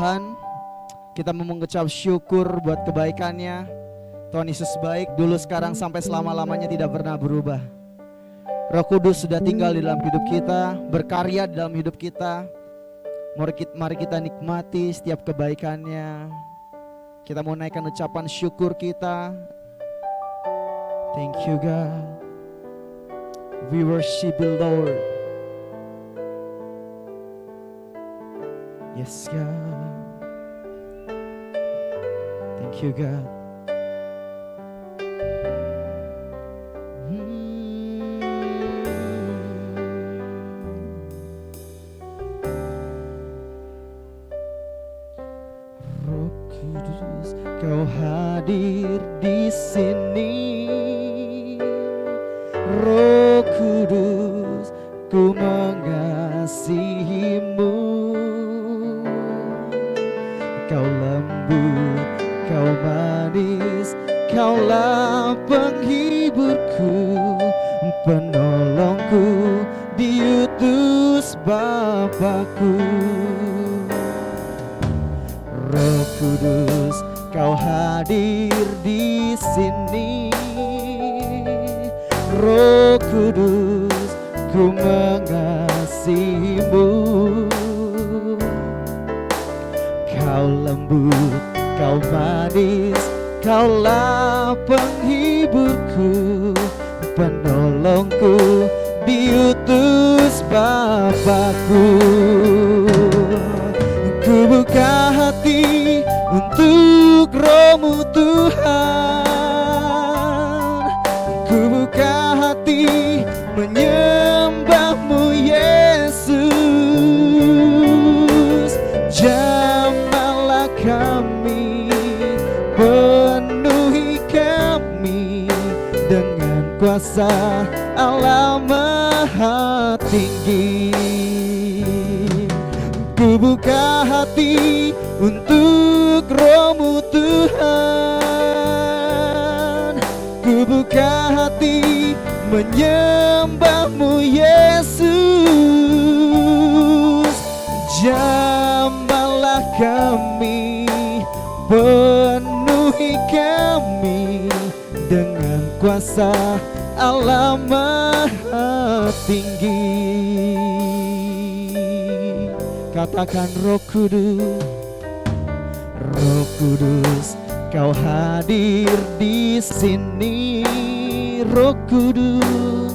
Tuhan. Kita mau mengucap syukur buat kebaikannya. Tuhan Yesus baik dulu, sekarang, sampai selama-lamanya, tidak pernah berubah. Roh Kudus sudah tinggal di dalam hidup kita, berkarya di dalam hidup kita. Mari kita nikmati setiap kebaikannya. Kita mau naikkan ucapan syukur kita. Thank you God. We worship you Lord. Yes God. Thank you God. Roh Kudus, Kau hadir di sini. Roh Kudus, ku mengasihimu. Kau lembut, Kau manis, Kaulah penghiburku, penolongku, diutus Bapakku. Roh Kudus, Kau hadir di sini. Roh Kudus, ku mengasihimu. Kau lembut, Kau manis, Kaulah penghiburku, penolongku, diutus Bapakku. Ku buka hati untuk Roh-Mu Tuhan. Ku buka hati menyembah-Mu Yesus. Jamahlah kami, penuhi kami dengan kuasa Allah Maha Tinggi. Ku buka hati untuk Roh-Mu Tuhan. Ku buka hati menyembah-Mu Yesus. Jamahlah kami, penuhi kami dengan kuasa Allah Maha Tinggi. Katakan Roh Kudus, Roh Kudus, Kau hadir di sini. Roh Kudus,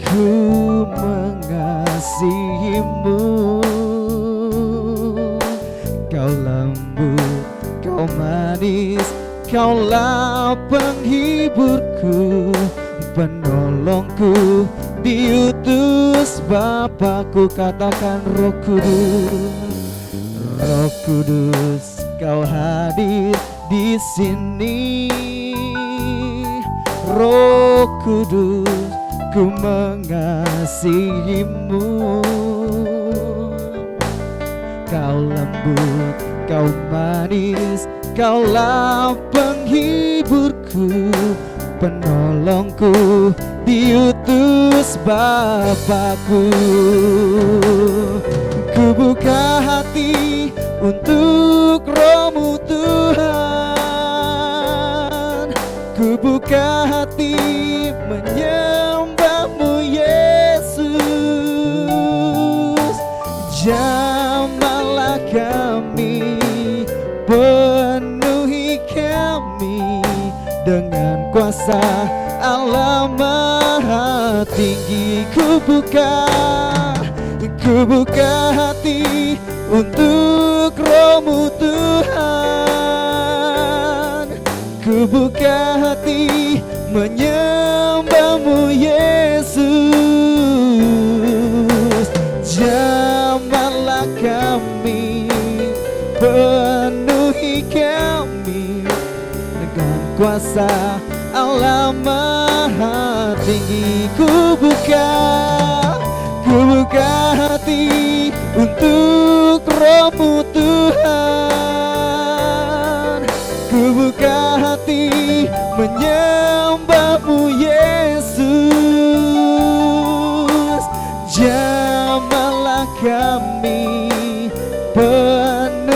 ku mengasihimu. Kau lembut, Kau manis, Kaulah penghiburku, penolongku, diutus Bapakku. Katakan Roh Kudus, Roh Kudus, Kau hadir di sini. Roh Kudus, ku mengasihimu. Kau lembut, Kau manis, Kaulah penghiburku, penolongku, diutus Bapakku. Ku buka hati untuk Roh-Mu Tuhan. Ku buka hati menyembah-Mu Yesus. Jamahlah kami, penuhi kami dengan kuasa Allah Maha Tinggi. Ku buka hati untuk Roh-Mu Tuhan. Ku buka hati menyembah-Mu Yesus. Jamahlah kami, penuhi kami dengan kuasa Allah Maha Tinggi. Ku buka hati untuk Roh-Mu Tuhan. Ku buka hati menyembah-Mu Yesus. Jamahlah kami, penuhi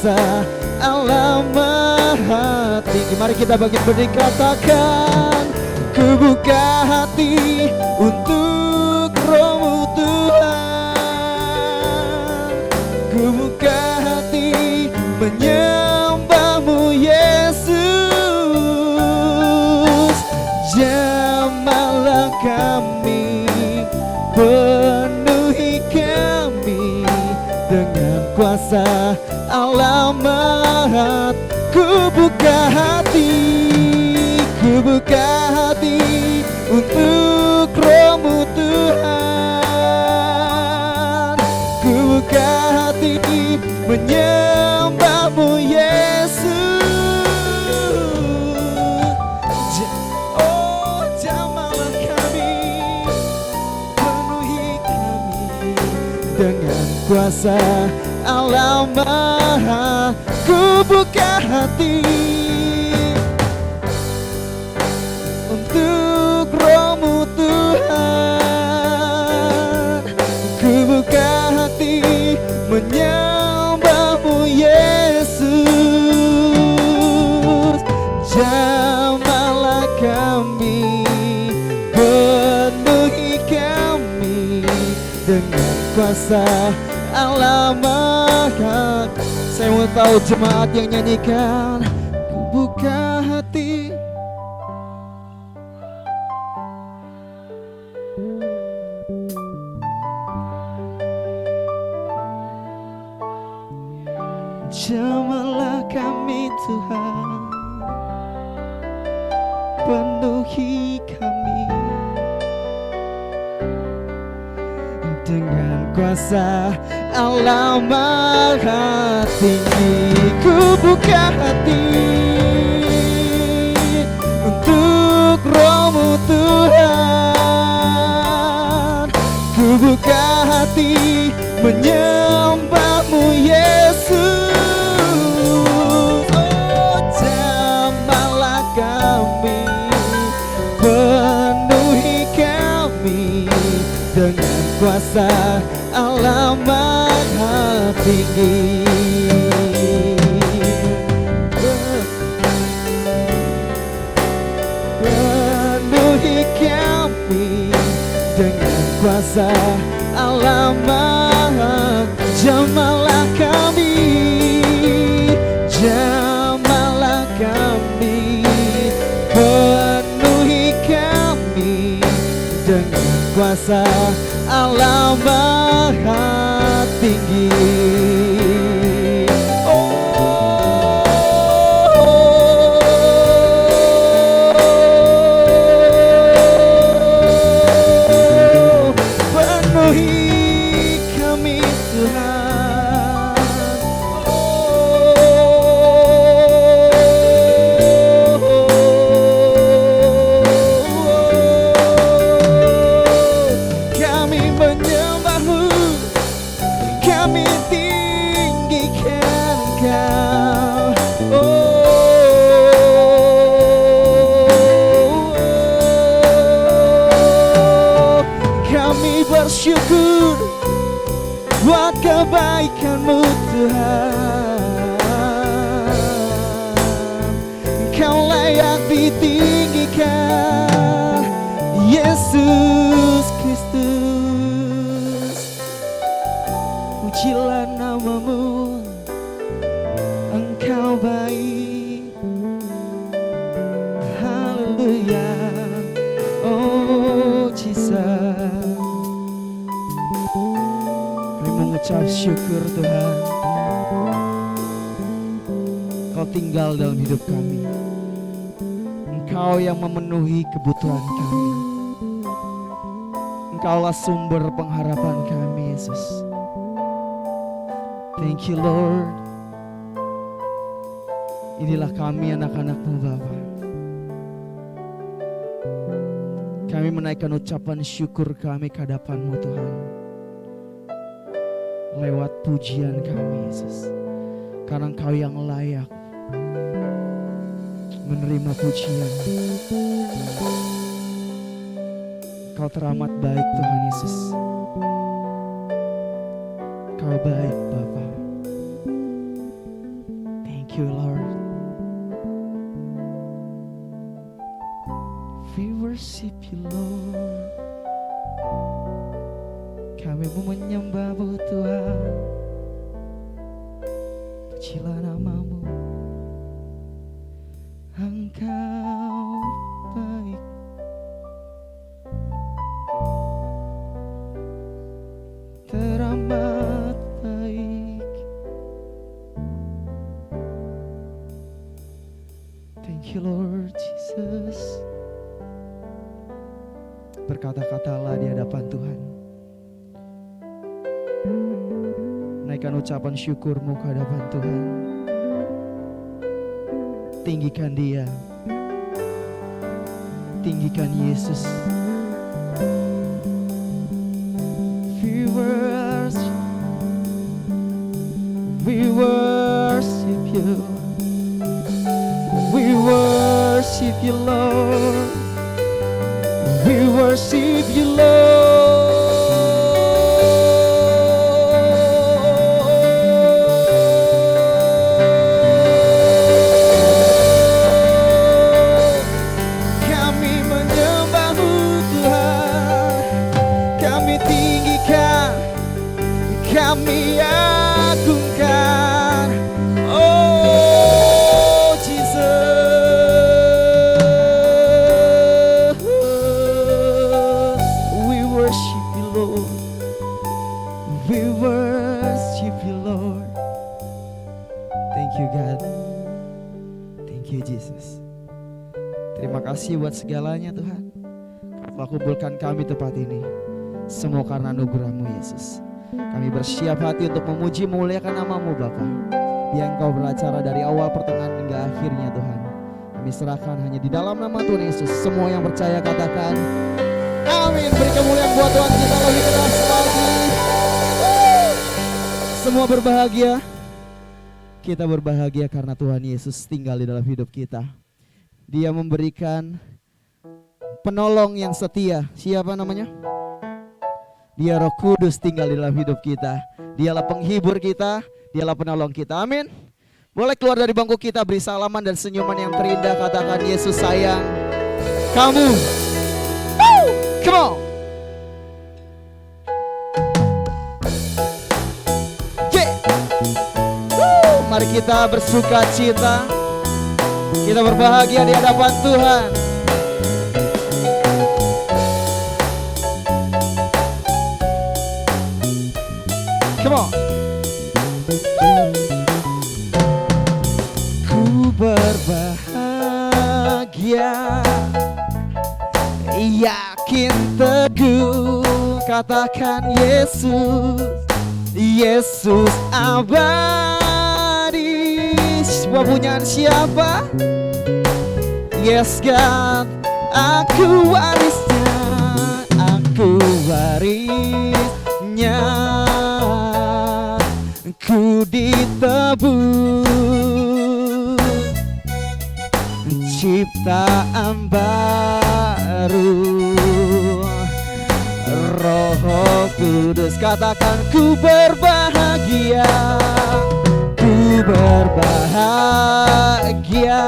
kuasa Allah Maha Tinggi. Mari kita bangkit berdiri, katakan, ku buka hati untuk Roh-Mu Tuhan, ku buka hati menyembah-Mu Yesus. Jamahlah kami, penuhi kami dengan kuasa Allah Maha. Ku buka hati untuk Roh-Mu Tuhan, ku buka hati menyembah-Mu Yesus. Oh, jamahlah kami, penuhi kami dengan kuasa Allah Maha. Ku buka hati untuk Roh-Mu Tuhan, ku buka hati menyembah-Mu Yesus. Jamahlah kami, penuhi kami dengan kuasa Allah Maha. Saya mau tahu jemaat yang nyanyikan, ku buka hati. Jamahlah kami Tuhan, penuhi kami dengan kuasa Allah Maha Tinggi. Ku buka hati untuk Roh-Mu Tuhan, ku buka hati menyembah-Mu Yesus. Oh, jamahlah kami, penuhi kami dengan kuasa Allah Maha Tinggi. Penuhi kami dengan kuasa Allah Maha. Jamahlah kami, jamahlah kami, penuhi kami dengan kuasa Allah Maha Tinggi. Penuhi kami Tuhan. Kami menyembah-Mu, kami tinggikan Engkau. Kami bersyukur buat kebaikan-Mu Tuhan. Engkau layak ditinggikan, Yesus Kristus. Pujilah nama-Mu, Engkau baik. Haleluya, oh Jesus. Kami mengucap syukur Tuhan, Kau tinggal dalam hidup kami. Engkau yang memenuhi kebutuhan kami. Engkaulah sumber pengharapan kami, Yesus. Thank you Lord. Inilah kami anak-anak-Mu Bapa. Kami menaikkan ucapan syukur kami ke hadapan-Mu Tuhan, lewat pujian kami Yesus. Karena Engkau yang layak menerima pujian. Kau teramat baik Tuhan Yesus. Kau baik Bapa. Thank you Lord. We worship you Lord. Kami mau menyembah-Mu Tuhan. Pujilah nama-Mu. Engkau baik. Teramat baik. Thank you Lord Jesus. Berkata-katalah di hadapan Tuhan. Naikkan ucapan syukurmu ke hadapan Tuhan. Tinggikan Dia. Tinggikan Yesus. We worship you. We worship you Lord. We worship you Lord. Kami menyembah-Mu Tuhan. Kami tinggikan, kami agungkan. Oh Jesus, we worship you Lord. We worship you Lord. Thank you God. Thank you Jesus. Terima kasih buat segalanya Tuhan. Telah kumpulkan kami tempat ini. Semua karena anugerah-Mu Yesus. Kami bersiap hati untuk memuji memuliakan nama-Mu Bapa. Biar Engkau beracara dari awal pertengahan hingga akhirnya Tuhan. Kami serahkan hanya di dalam nama Tuhan Yesus. Semua yang percaya katakan amin. Beri kemuliaan buat Tuhan kita lebih keras lagi. Semua berbahagia. Kita berbahagia karena Tuhan Yesus tinggal di dalam hidup kita. Dia memberikan penolong yang setia. Siapa namanya? Dia Roh Kudus tinggal di dalam hidup kita. Dialah penghibur kita, Dialah penolong kita. Amin. Boleh keluar dari bangku kita, beri salaman dan senyuman yang terindah. Katakan Yesus sayang kamu. Woo! Come on. Yeah. Woo! Mari kita bersuka cita. Kita berbahagia di hadapan Tuhan. Come on. Ku berbahagia, yakin teguh, katakan Yesus, Yesus abadi. Sebuah punyaan siapa? Yes God, aku warisnya, aku warisnya. Ku ditebus ciptaan baru, Roh Kudus. Katakan ku berbahagia, ku berbahagia,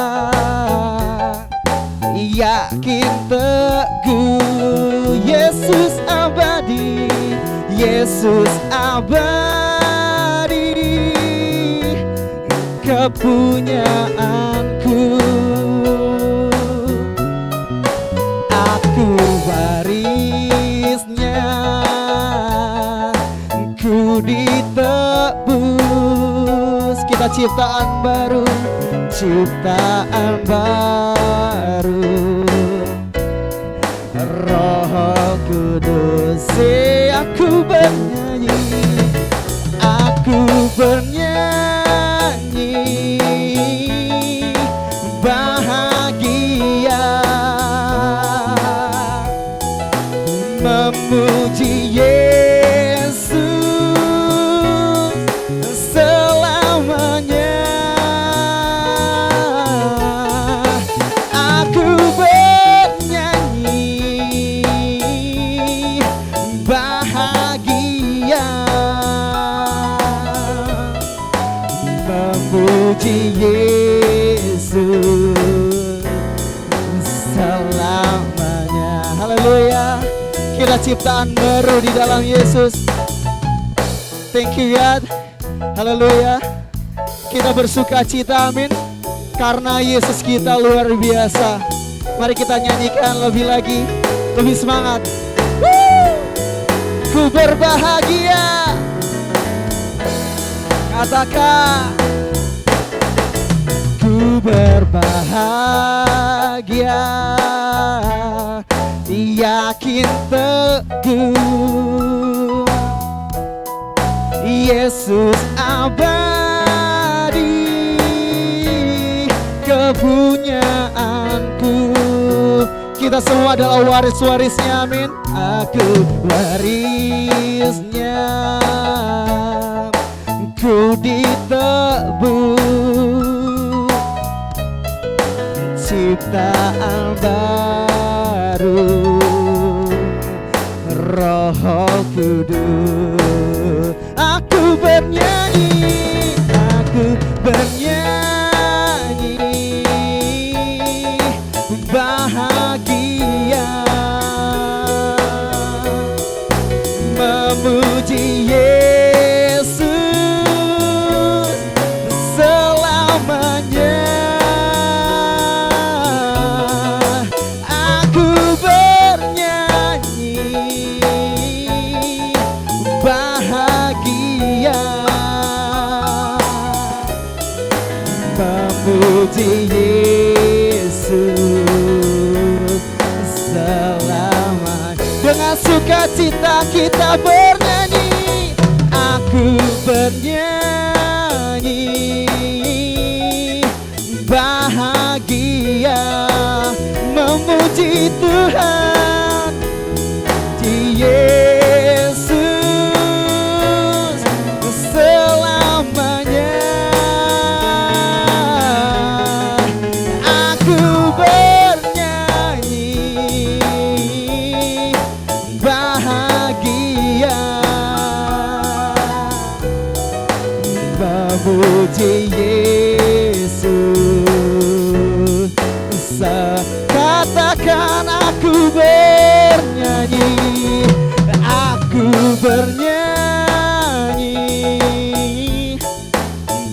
yakin teguh. Yesus abadi, Yesus abadi. Kepunyaanku, aku warisnya, ku ditebus. Kita ciptaan baru, ciptaan baru, Roh Kudus. Aku bernyanyi, aku bernyanyi, bahagia, memuji Yesus selamanya. Aku bernyanyi, bahagia, memuji Yesus kita ciptaan baru di dalam Yesus. Thank you God. Haleluya. Kita bersuka cita, amin, karena Yesus kita luar biasa. Mari kita nyanyikan lebih lagi, lebih semangat. Ku berbahagia. Katakan, ku berbahagia, yakin teguh, Yesus abadi, kepunyaanku. Kita semua adalah waris-warisnya, amin. Aku warisnya, ku ditebus, ciptaan baru, Roh Kudus. Aku bernyanyi, aku bernyanyi, bahagia, memuji Yesus selamanya. Aku bernyanyi, bahagia, memuji Yesus selamanya. Dengan sukacita kita bernyanyi, aku bernyanyi, bahagia, memuji Tuhan, di Yesus selamanya. Aku bernyanyi, bahagia, memuji Yesus. Katakan, aku bernyanyi, aku bernyanyi,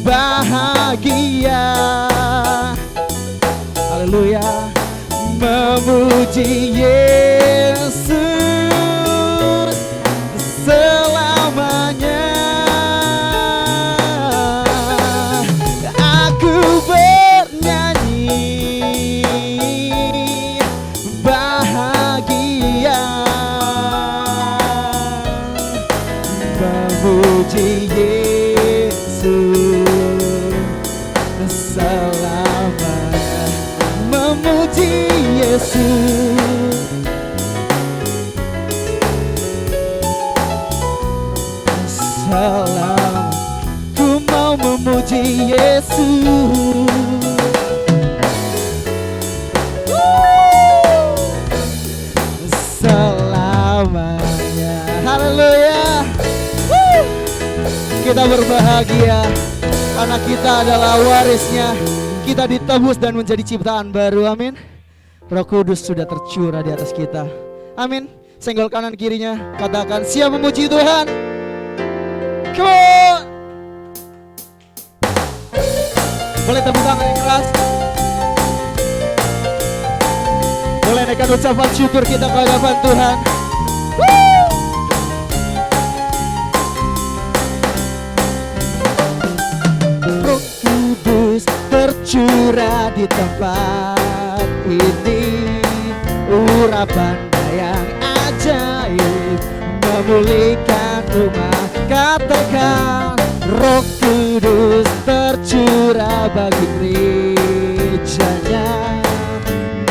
bahagia, haleluya, memuji Yesus selamanya. Aku bernyanyi, bahagia, memuji Yesus selamanya. Memuji Yesus selamanya. Ku mau memuji Yesus selamanya. Haleluya. Kita berbahagia karena kita adalah warisnya. Kita ditebus dan menjadi ciptaan baru, amin. Roh Kudus sudah tercurah di atas kita, amin. Senggol kanan kirinya, katakan, siap memuji Tuhan. Come on. Boleh tepuk tangan yang keras. Boleh naikkan ucapan syukur kita ke hadapan Tuhan. Roh Kudus tercurah di tempat ini, urapan yang ajaib memulihkan rumah. Katakan, Roh Kudus tercurah bagi gerejanya,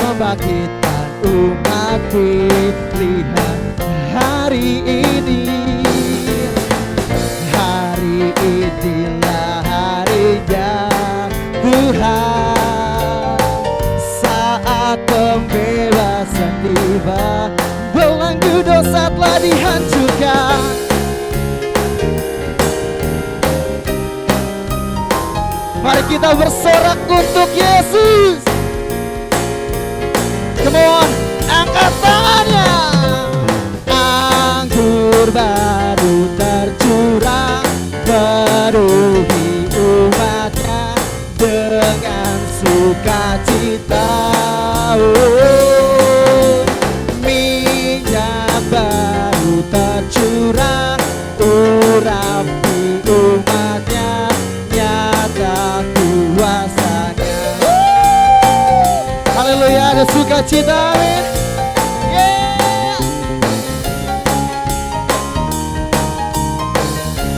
membangkitkan umat pilihan hari ini. Hari inilah harinya Tuhan, saat pembebasan tiba, belenggu dosa telah dihancurkan. Mari kita bersorak untuk Yesus. Come on, angkat tangannya.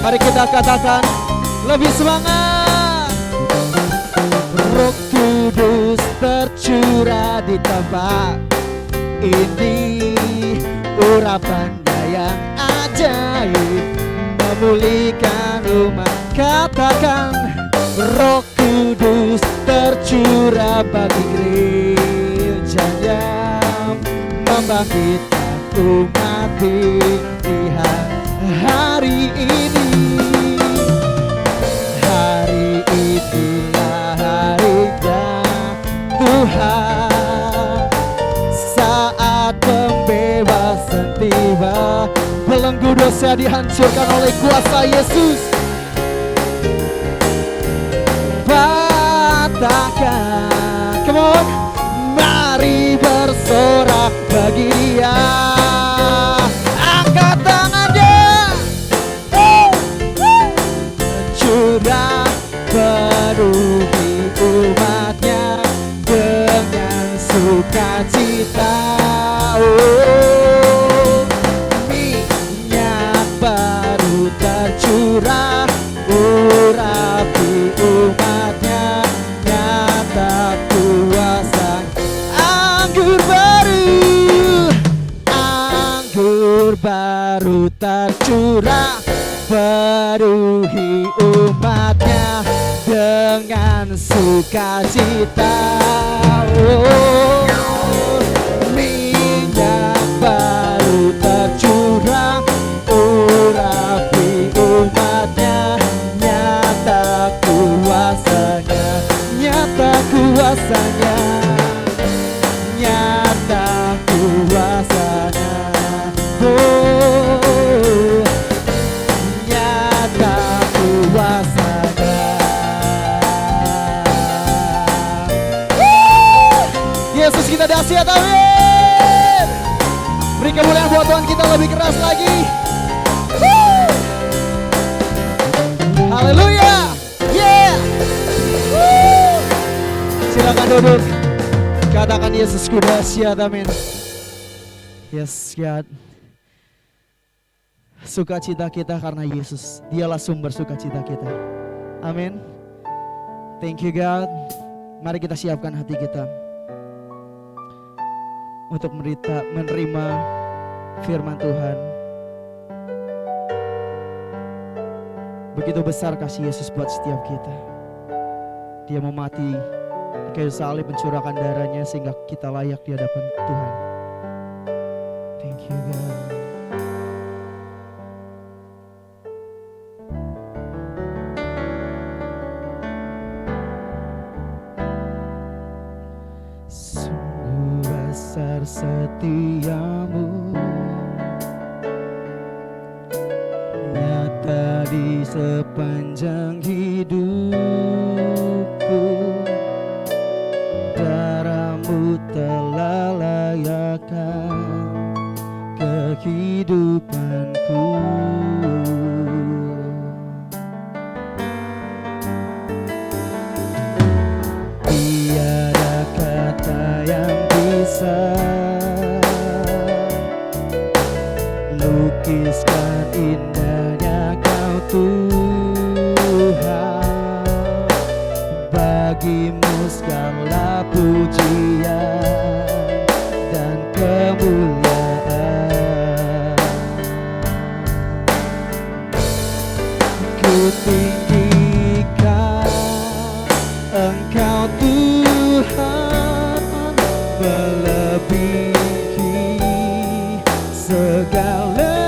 Mari kita katakan lebih semangat. Roh Kudus tercurah di tempat ini, urapannya yang ajaib memulihkan umat. Katakan Roh Kudus tercurah bagi gerejanya, membangkitkan umat di hari ini. Hari inilah harinya Tuhan, saat pembebasan tiba, belenggu dosa dihancurkan oleh kuasa Yesus. Katakan, come on, mari bersorak bagi Dia. Angkat tangannya, curah penuhi umatnya dengan sukacita. Oh, minyak baru tercurah, urapi umatnya, nyata kuasa. Anggur baru tercurah, penuhi umatnya dengan sukacita. Oh, minyak baru tercurah, urapi umatnya, nyata kuasanya, nyata kuasanya, nyata kuasanya. Oh, nyata kuasanya. Yesus kita dahsyat, amin. Beri kemuliaan buat Tuhan kita lebih keras lagi. Haleluya. Yeah. Silakan duduk. Katakan Yesusku dahsyat, amin. Yes God. Sukacita kita karena Yesus, Dialah sumber sukacita kita. Amin. Thank you God. Mari kita siapkan hati kita untuk menerima firman Tuhan. Begitu besar kasih Yesus buat setiap kita. Dia mau mati di kayu salib, mencurahkan darahnya sehingga kita layak di hadapan Tuhan. Thank you God. Besar setiamu, nyata di sepanjang hidupku. Darahmu telah layakkan kehidupanku. Tiada kata yang bisa lukiskan indahnya Kau Tuhan. Bagimu segala pujian dan kemuliaan. Ku tinggikan Engkau Tuhan, melebihi segalanya,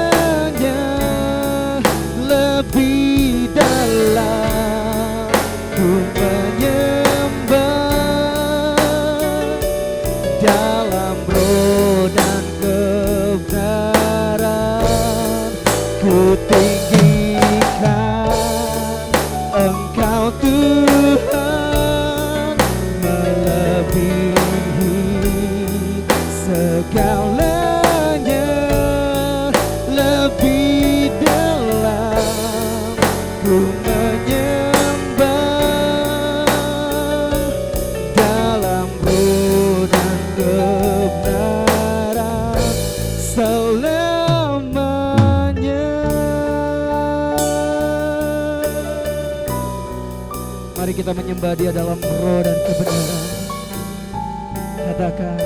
lebih dalam ku menyembah, dalam roh dan kebenaran. Ku tinggikan Engkau Tuhan, melebihi segalanya, lebih dalam ku menyembah, dalam roh dan kebenaran selamanya. kita menyembah Dia dalam roh dan kebenaran. Katakan,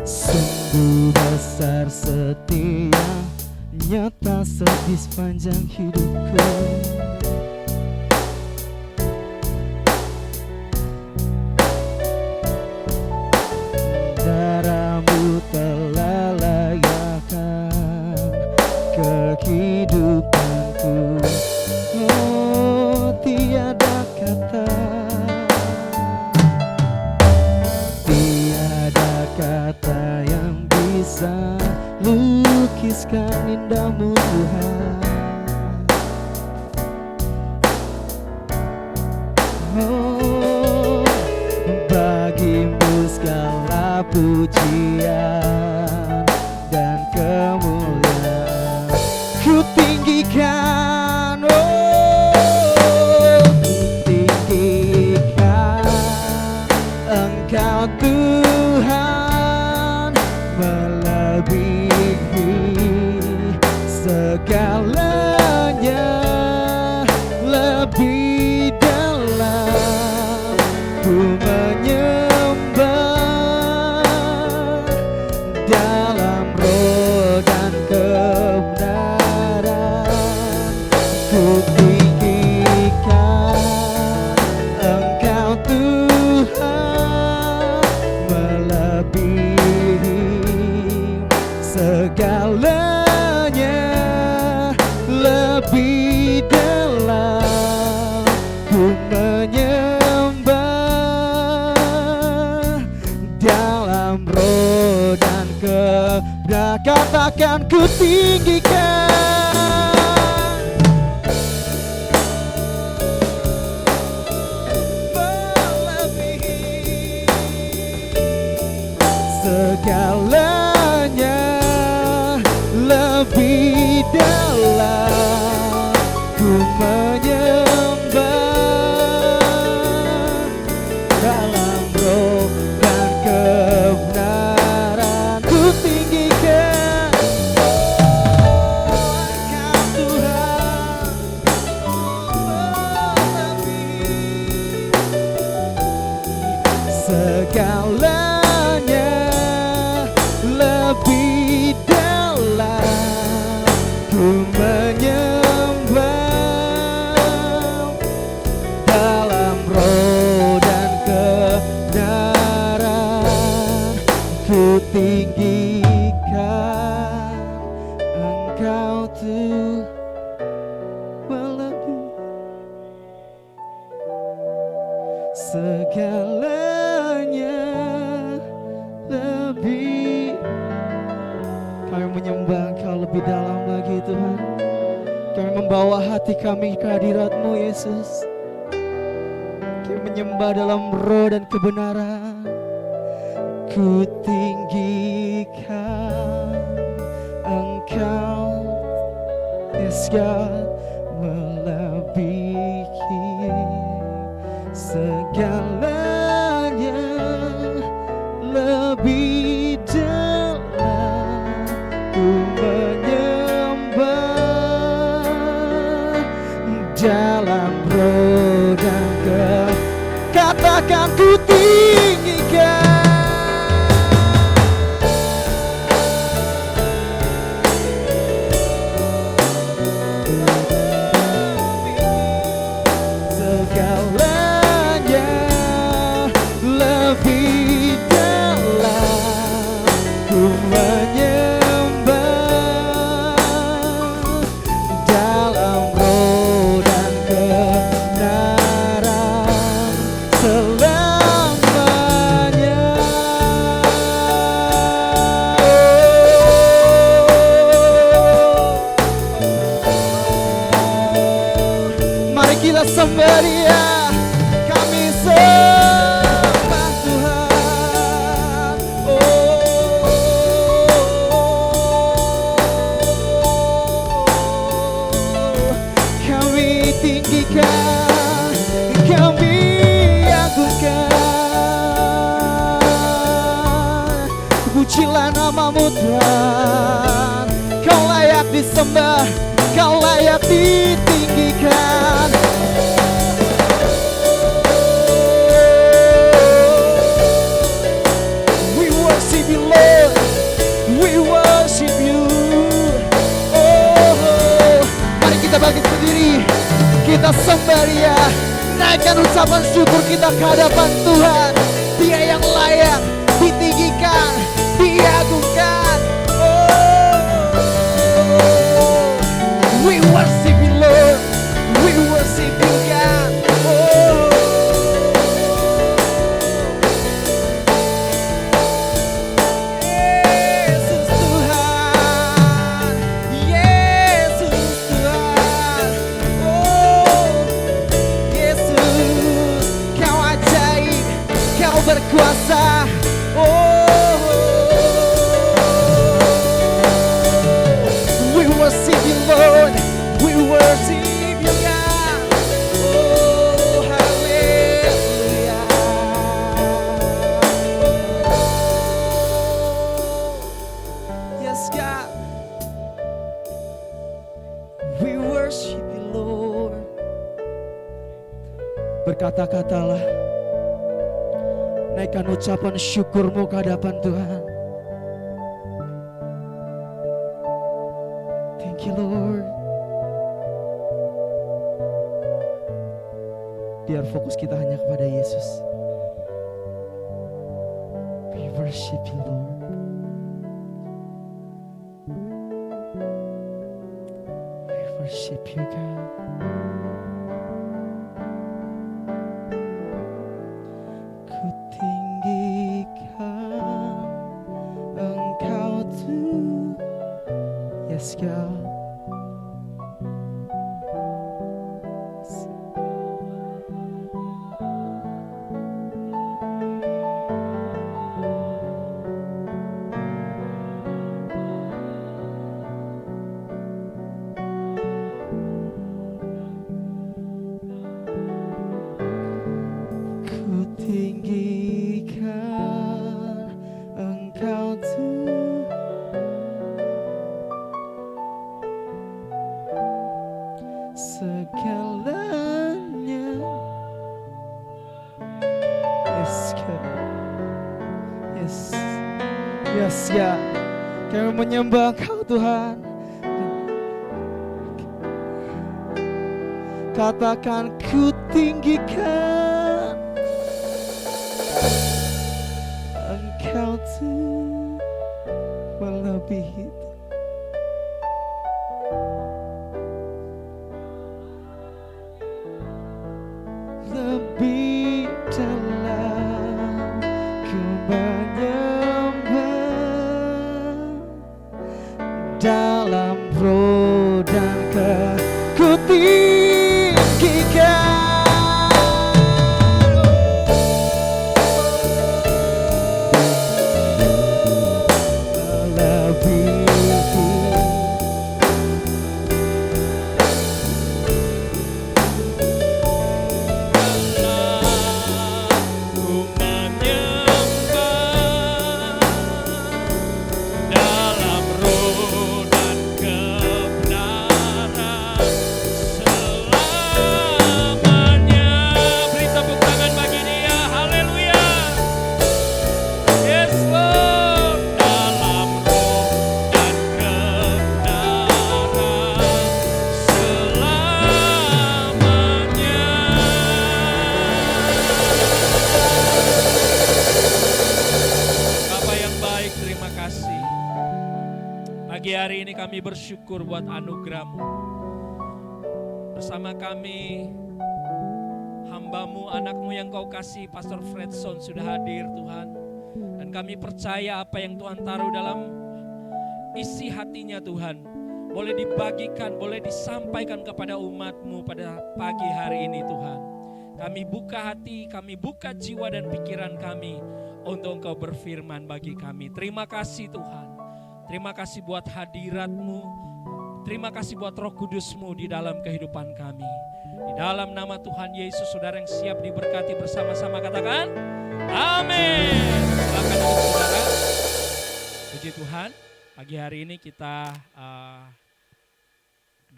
sungguh besar setianya tak sedih sepanjang hidupku. Darahmu telah layakkan kehidupanku. Oh, tiada kata, tiada kata yang bisa lukiskan indahmu Tuhan. Oh, bagimu segala pujian dan kemuliaan ku tinggikan. Oh, ku tinggikan Engkau Tuhan, melebihi segalanya, lebih dalam ku menyembah dalam roh dan kebenaran. Ku tinggikan Engkau Tuhan, melebihi segalanya, lebih dalam ku menyembah dalam roh dan kebenaran. Katakan, ku tinggikan melebihi segalanya, lebih dalam ku menyembah dalam roh dan kebenaran. Ku tinggikan Engkau Tuhan, melebihi segalanya, lebih dalam ku menyembah dalam roh dan kebenaran. Ku tinggikan Engkau Tuhan, melebihi segalanya, lebih. Kami menyembah Engkau lebih dalam lagi Tuhan. Kami membawa hati kami ke hadirat-Mu Yesus. Kami menyembah dalam roh dan kebenaran. Ku tinggikan Engkau, yes God, melebihi segalanya, lebih dalam ku menyembah dalam roh dan kebenaran. Katakan, ku tinggikan segalanya, lebih dalam ku menyembah dalam roh dan kebenaran selamanya. Mari kita sembah Dia, kami sembah Tuhan. Kami tinggikan, kami agungkan, pujilah nama-Mu Tuhan. Kau layak disembah, Kau layak ditinggikan. We worship you Lord, we worship you. Oh, mari kita bangkit berdiri, kita sembah Dia, naikkan ucapan syukur kita ke hadapan Tuhan. Dia yang layak ditinggikan, diagungkan. We worship you Lord, we worship you God. Yesus Tuhan, Yesus Tuhan. Yesus, Kau ajaib, Kau berkuasa. We worship you Lord, we worship you God. Oh, hallelujah. Yes God, we worship you Lord. Berkata-katalah, naikkan ucapan syukurmu ke hadapan Tuhan. Thank you Lord. Biar fokus kita hanya kepada Yesus. We worship you Lord. We worship you God. Ku tinggikan Engkau Tuhan. Yes God. Ku tinggikan Engkau Tuhan, segalanya. Yes God, yes, yes ya. Kami menyembah Engkau Tuhan. Katakan ku tinggikan Engkau tuh melebihi itu. Lebih dalam ku menyembah, dalam roh dan ku tinggikan. Pagi hari ini kami bersyukur buat anugerah-Mu. Bersama kami, hamba-Mu, anak-Mu yang Kau kasih, Pastor Fredson sudah hadir Tuhan. Dan kami percaya apa yang Tuhan taruh dalam isi hatinya Tuhan, boleh dibagikan, boleh disampaikan kepada umat-Mu pada pagi hari ini Tuhan. Kami buka hati, kami buka jiwa dan pikiran kami untuk Engkau berfirman bagi kami. Terima kasih Tuhan. Terima kasih buat hadirat-Mu. Terima kasih buat Roh Kudus-Mu di dalam kehidupan kami. Di dalam nama Tuhan Yesus, saudara yang siap diberkati bersama-sama katakan, amin. Silakan duduk saudara. Puji Tuhan, pagi hari ini kita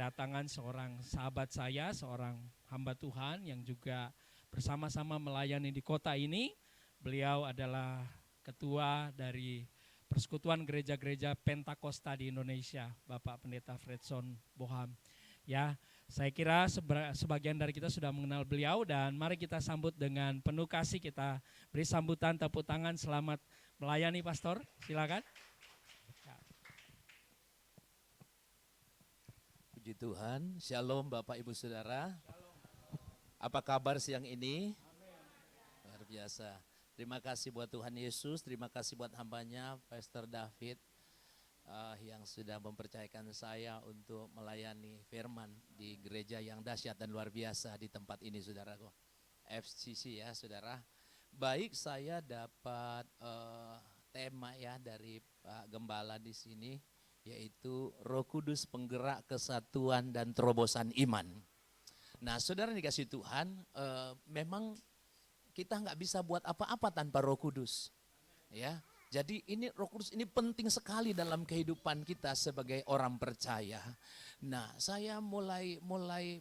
kedatangan seorang sahabat saya, seorang hamba Tuhan yang juga bersama-sama melayani di kota ini. Beliau adalah ketua dari Persekutuan Gereja-Gereja Pentakosta di Indonesia, Bapak Pendeta Fredson Boham. Ya, saya kira sebagian dari kita sudah mengenal beliau, dan mari kita sambut dengan penuh kasih. Kita beri sambutan tepuk tangan, selamat melayani Pastor, silakan. Puji Tuhan, Shalom Bapak Ibu Saudara. Apa kabar siang ini? Luar biasa. Terima kasih buat Tuhan Yesus, terima kasih buat hambanya Pastor David yang sudah mempercayakan saya untuk melayani firman di gereja yang dahsyat dan luar biasa di tempat ini, saudaraku. FCC ya, saudara. Baik, saya dapat tema ya dari Pak Gembala di sini, yaitu Roh Kudus penggerak kesatuan dan terobosan iman. Nah, saudara dikasih Tuhan, memang kita nggak bisa buat apa-apa tanpa Roh Kudus, ya. Jadi ini Roh Kudus ini penting sekali dalam kehidupan kita sebagai orang percaya. Nah, saya mulai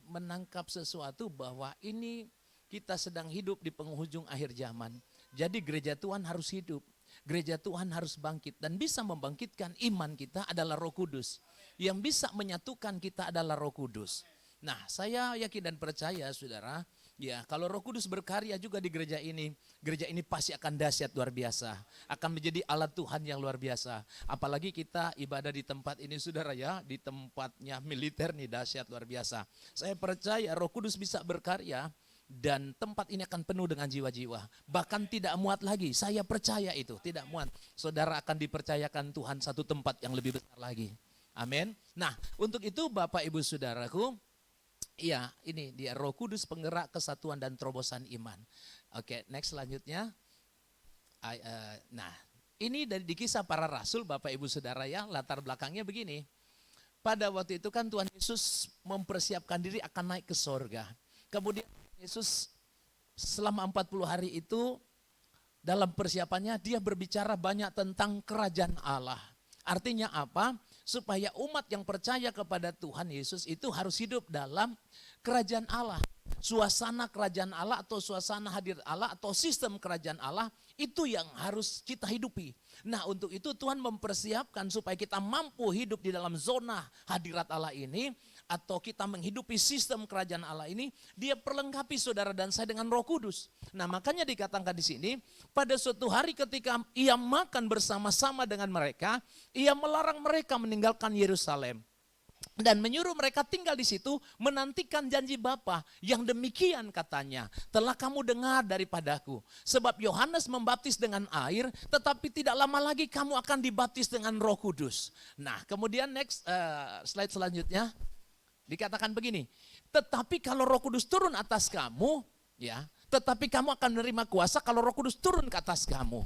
menangkap sesuatu bahwa ini kita sedang hidup di penghujung akhir zaman. Jadi gereja Tuhan harus hidup. Gereja Tuhan harus bangkit, dan bisa membangkitkan iman kita adalah Roh Kudus. Yang bisa menyatukan kita adalah Roh Kudus. Nah, saya yakin dan percaya, saudara, ya, kalau Roh Kudus berkarya juga di gereja ini pasti akan dahsyat luar biasa. Akan menjadi alat Tuhan yang luar biasa. Apalagi kita ibadah di tempat ini, saudara ya, di tempatnya militer nih, dahsyat luar biasa. Saya percaya Roh Kudus bisa berkarya, dan tempat ini akan penuh dengan jiwa-jiwa. Bahkan tidak muat lagi, saya percaya itu, tidak muat. Saudara akan dipercayakan Tuhan satu tempat yang lebih besar lagi. Amin. Nah, untuk itu Bapak Ibu Saudaraku, ya, ini dia Roh Kudus penggerak kesatuan dan terobosan iman. Oke, next selanjutnya. Nah, ini dari di Kisah Para Rasul, Bapak Ibu Saudara ya, latar belakangnya begini. Pada waktu itu kan Tuhan Yesus mempersiapkan diri akan naik ke sorga. Kemudian Yesus selama 40 hari itu dalam persiapannya dia berbicara banyak tentang kerajaan Allah. Artinya apa? Supaya umat yang percaya kepada Tuhan Yesus itu harus hidup dalam kerajaan Allah. Suasana kerajaan Allah atau suasana hadir Allah atau sistem kerajaan Allah itu yang harus kita hidupi. Nah, untuk itu Tuhan mempersiapkan supaya kita mampu hidup di dalam zona hadirat Allah ini, atau kita menghidupi sistem kerajaan Allah ini, dia perlengkapi saudara dan saya dengan Roh Kudus. Nah, makanya dikatakan di sini, pada suatu hari ketika ia makan bersama-sama dengan mereka, ia melarang mereka meninggalkan Yerusalem dan menyuruh mereka tinggal di situ menantikan janji Bapa yang demikian katanya, telah kamu dengar daripadaku. Sebab Yohanes membaptis dengan air, tetapi tidak lama lagi kamu akan dibaptis dengan Roh Kudus. Nah, kemudian next slide selanjutnya. Dikatakan begini, tetapi kalau Roh Kudus turun atas kamu, ya, tetapi kamu akan menerima kuasa kalau Roh Kudus turun ke atas kamu.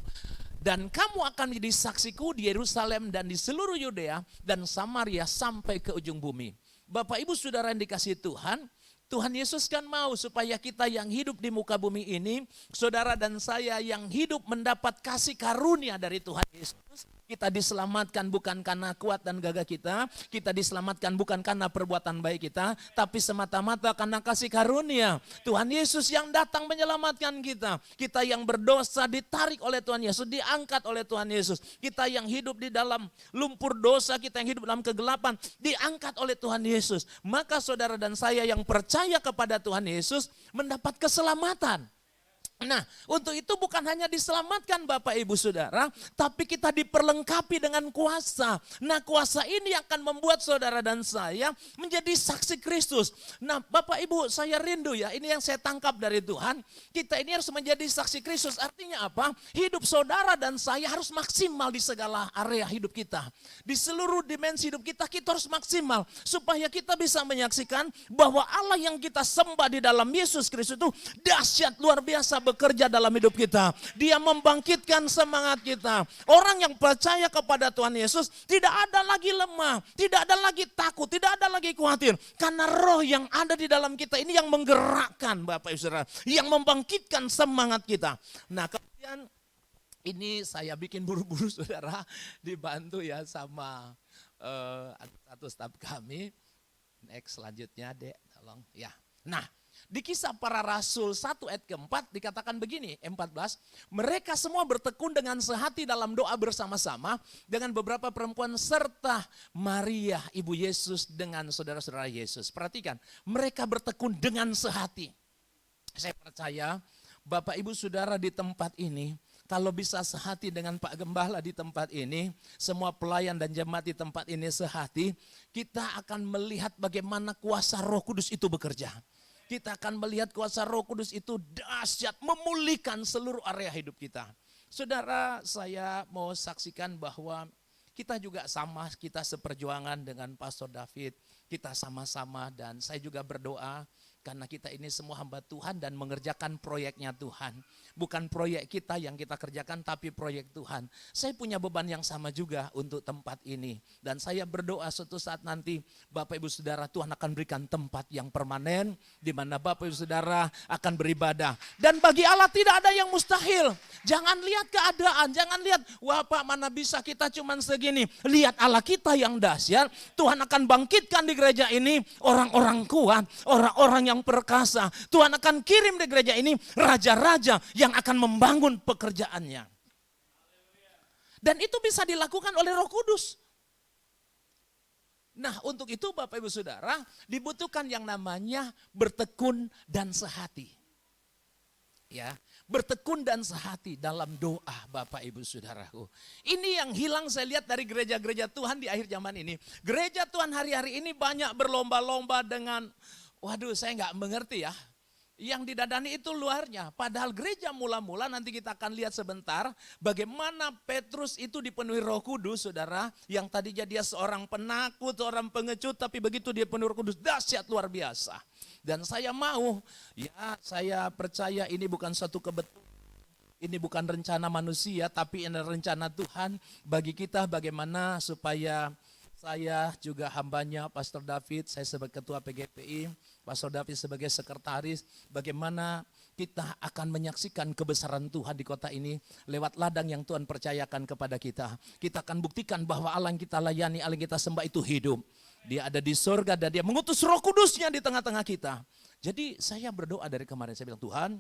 Dan kamu akan menjadi saksiku di Yerusalem dan di seluruh Yudea dan Samaria sampai ke ujung bumi. Bapak Ibu Saudara yang dikasihi Tuhan, Tuhan Yesus kan mau supaya kita yang hidup di muka bumi ini, saudara dan saya yang hidup mendapat kasih karunia dari Tuhan Yesus. Kita diselamatkan bukan karena kuat dan gagah kita diselamatkan bukan karena perbuatan baik kita, tapi semata-mata karena kasih karunia. Tuhan Yesus yang datang menyelamatkan kita. Kita yang berdosa ditarik oleh Tuhan Yesus, diangkat oleh Tuhan Yesus. Kita yang hidup di dalam lumpur dosa, kita yang hidup dalam kegelapan, diangkat oleh Tuhan Yesus. Maka saudara dan saya yang percaya kepada Tuhan Yesus mendapat keselamatan. Nah, untuk itu bukan hanya diselamatkan Bapak Ibu Saudara, tapi kita diperlengkapi dengan kuasa. Nah, kuasa ini akan membuat saudara dan saya menjadi saksi Kristus. Nah, Bapak Ibu, saya rindu ya, ini yang saya tangkap dari Tuhan. Kita ini harus menjadi saksi Kristus. Artinya apa? Hidup saudara dan saya harus maksimal di segala area hidup kita. Di seluruh dimensi hidup kita, kita harus maksimal. Supaya kita bisa menyaksikan bahwa Allah yang kita sembah di dalam Yesus Kristus itu dahsyat luar biasa bekerja dalam hidup kita. Dia membangkitkan semangat kita. Orang yang percaya kepada Tuhan Yesus tidak ada lagi lemah, tidak ada lagi takut, tidak ada lagi khawatir. Karena roh yang ada di dalam kita ini yang menggerakkan Bapak Ibu Saudara, yang membangkitkan semangat kita. Nah, kemudian ini saya bikin buru-buru saudara, dibantu ya sama satu staf kami. Next selanjutnya Dek, tolong. Ya. Nah, di Kisah Para Rasul 1 ayat keempat dikatakan begini, 14. Mereka semua bertekun dengan sehati dalam doa bersama-sama dengan beberapa perempuan serta Maria ibu Yesus dengan saudara-saudara Yesus. Perhatikan, mereka bertekun dengan sehati. Saya percaya Bapak Ibu Saudara di tempat ini, kalau bisa sehati dengan Pak Gembala di tempat ini, semua pelayan dan jemaat di tempat ini sehati, kita akan melihat bagaimana kuasa Roh Kudus itu bekerja. Kita akan melihat kuasa Roh Kudus itu dahsyat memulihkan seluruh area hidup kita. Saudara, saya mau saksikan bahwa kita juga sama, kita seperjuangan dengan Pastor David. Kita sama-sama dan saya juga berdoa karena kita ini semua hamba Tuhan dan mengerjakan proyeknya Tuhan. Bukan proyek kita yang kita kerjakan tapi proyek Tuhan. Saya punya beban yang sama juga untuk tempat ini. Dan saya berdoa suatu saat nanti Bapak Ibu Saudara Tuhan akan berikan tempat yang permanen di mana Bapak Ibu Saudara akan beribadah. Dan bagi Allah tidak ada yang mustahil. Jangan lihat keadaan, jangan lihat wah Pak mana bisa kita cuman segini. Lihat Allah kita yang dahsyat. Tuhan akan bangkitkan di gereja ini orang-orang kuat, orang-orang yang perkasa. Tuhan akan kirim di gereja ini raja-raja yang akan membangun pekerjaannya. Dan itu bisa dilakukan oleh Roh Kudus. Nah, untuk itu Bapak Ibu Saudara, dibutuhkan yang namanya bertekun dan sehati. Ya, bertekun dan sehati dalam doa Bapak Ibu Saudaraku. Ini yang hilang saya lihat dari gereja-gereja Tuhan di akhir zaman ini. Gereja Tuhan hari-hari ini banyak berlomba-lomba dengan, waduh saya nggak mengerti ya. Yang didadani itu luarnya. Padahal gereja mula-mula nanti kita akan lihat sebentar bagaimana Petrus itu dipenuhi Roh Kudus, saudara. Yang tadinya dia seorang penakut, seorang pengecut, tapi begitu dia penuhi Roh Kudus, dahsyat luar biasa. Dan saya mau, ya saya percaya ini bukan suatu kebetulan. Ini bukan rencana manusia, tapi ini rencana Tuhan bagi kita bagaimana supaya saya juga hambanya Pastor David, saya sebagai ketua PGPI, Pastor David sebagai sekretaris, bagaimana kita akan menyaksikan kebesaran Tuhan di kota ini lewat ladang yang Tuhan percayakan kepada kita. Kita akan buktikan bahwa Allah yang kita layani, Allah yang kita sembah itu hidup. Dia ada di surga dan dia mengutus Roh Kudusnya di tengah-tengah kita. Jadi saya berdoa dari kemarin, saya bilang Tuhan,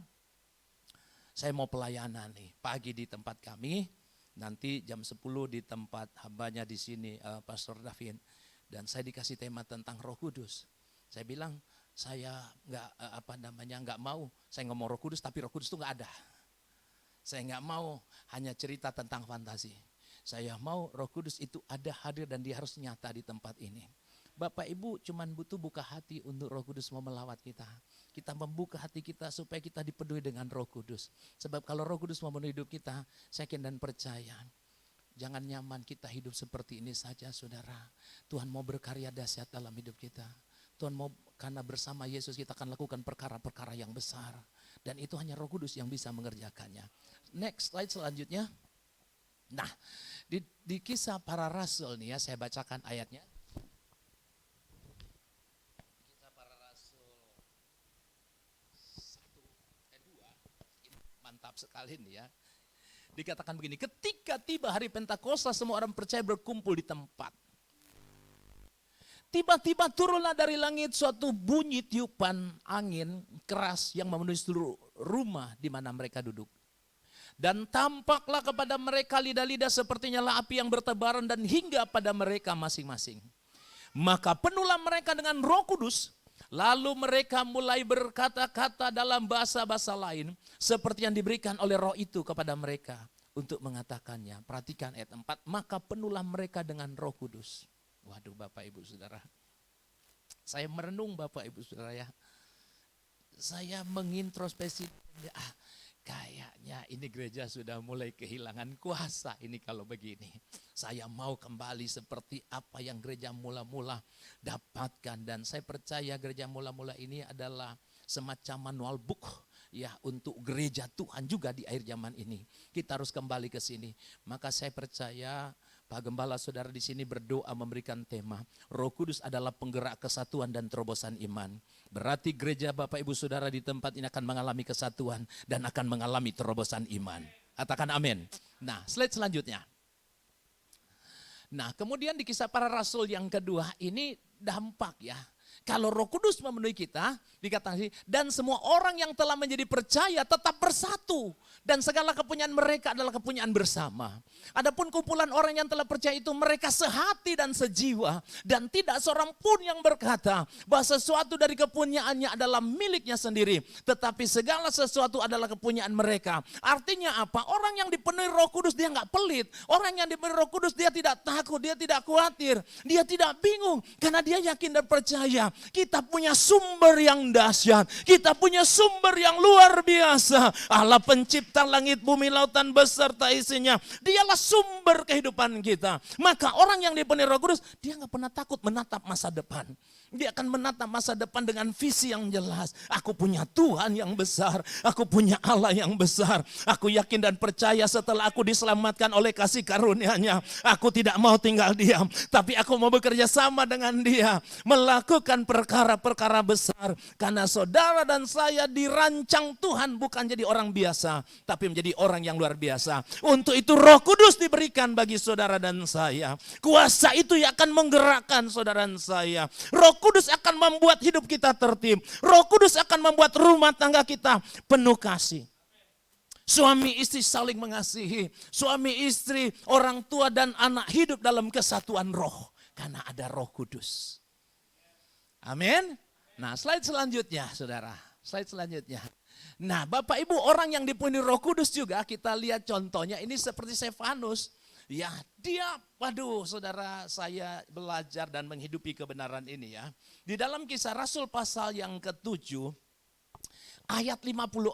saya mau pelayanan nih pagi di tempat kami. Nanti jam 10 di tempat hambanya di sini Pastor David. Dan saya dikasih tema tentang Roh Kudus. Saya bilang saya nggak mau saya ngomong Roh Kudus tapi Roh Kudus itu nggak ada. Saya nggak mau hanya cerita tentang fantasi. Saya mau Roh Kudus itu ada, hadir dan dia harus nyata di tempat ini. Bapak Ibu cuman butuh buka hati untuk Roh Kudus mau melawat kita. Kita membuka hati kita supaya kita dipenuhi dengan Roh Kudus. Sebab kalau Roh Kudus mau memenuhi hidup kita, saya yakin dan percaya. Jangan nyaman kita hidup seperti ini saja saudara. Tuhan mau berkarya dahsyat dalam hidup kita. Tuhan mau, karena bersama Yesus kita akan lakukan perkara-perkara yang besar. Dan itu hanya Roh Kudus yang bisa mengerjakannya. Next slide selanjutnya. Nah, di Kisah Para Rasul nih ya, saya bacakan ayatnya. Kisah Para Rasul 1 ayat 2. Mantap sekali nih ya. Dikatakan begini, ketika tiba hari Pentakosta semua orang percaya berkumpul di tempat. Tiba-tiba turunlah dari langit suatu bunyi tiupan angin keras yang memenuhi seluruh rumah di mana mereka duduk. Dan tampaklah kepada mereka lidah-lidah seperti nyala api yang bertebaran dan hingga pada mereka masing-masing. Maka penuhlah mereka dengan Roh Kudus, lalu mereka mulai berkata-kata dalam bahasa-bahasa lain seperti yang diberikan oleh Roh itu kepada mereka untuk mengatakannya. Perhatikan ayat 4, maka penuhlah mereka dengan Roh Kudus. Waduh Bapak Ibu Saudara, saya merenung Bapak Ibu Saudara ya. Saya mengintrospeksi, kayaknya ini gereja sudah mulai kehilangan kuasa ini kalau begini. Saya mau kembali seperti apa yang gereja mula-mula dapatkan. Dan saya percaya gereja mula-mula ini adalah semacam manual book ya untuk gereja Tuhan juga di akhir zaman ini. Kita harus kembali ke sini. Maka saya percaya Pak Gembala saudara di sini berdoa memberikan tema Roh Kudus adalah penggerak kesatuan dan terobosan iman. Berarti gereja Bapak Ibu Saudara di tempat ini akan mengalami kesatuan dan akan mengalami terobosan iman. Katakan amin. Nah, slide selanjutnya. Nah, kemudian di Kisah Para Rasul yang kedua ini dampak ya. Kalau Roh Kudus memenuhi kita, dikatakan dan semua orang yang telah menjadi percaya tetap bersatu dan segala kepunyaan mereka adalah kepunyaan bersama. Adapun kumpulan orang yang telah percaya itu mereka sehati dan sejiwa dan tidak seorang pun yang berkata bahwa sesuatu dari kepunyaannya adalah miliknya sendiri, tetapi segala sesuatu adalah kepunyaan mereka. Artinya apa? Orang yang dipenuhi Roh Kudus dia nggak pelit. Orang yang dipenuhi Roh Kudus dia tidak takut, dia tidak khawatir, dia tidak bingung karena dia yakin dan percaya. Kita punya sumber yang dahsyat. Kita punya sumber yang luar biasa. Allah pencipta langit, bumi, lautan beserta isinya. Dialah sumber kehidupan kita. Maka orang yang dipenuhi Roh Kudus, dia nggak pernah takut menatap masa depan. Dia akan menatap masa depan dengan visi yang jelas. Aku punya Tuhan yang besar. Aku punya Allah yang besar. Aku yakin dan percaya setelah aku diselamatkan oleh kasih karunia-Nya. Aku tidak mau tinggal diam. Tapi aku mau bekerja sama dengan Dia. Melakukan perkara-perkara besar. Karena saudara dan saya dirancang Tuhan bukan jadi orang biasa. Tapi menjadi orang yang luar biasa. Untuk itu Roh Kudus diberikan bagi saudara dan saya. Kuasa itu yang akan menggerakkan saudara dan saya. Roh Kudus akan membuat hidup kita tertib. Roh Kudus akan membuat rumah tangga kita penuh kasih. Suami istri saling mengasihi. Suami istri, orang tua dan anak hidup dalam kesatuan roh. Karena ada Roh Kudus. Amin. Nah, slide selanjutnya saudara. Slide selanjutnya. Nah, Bapak Ibu, orang yang dipenuhi Roh Kudus juga kita lihat contohnya ini seperti Stefanus. Ya, dia, waduh saudara, saya belajar dan menghidupi kebenaran ini ya. Di dalam Kisah Rasul pasal yang ke-7 ayat 54,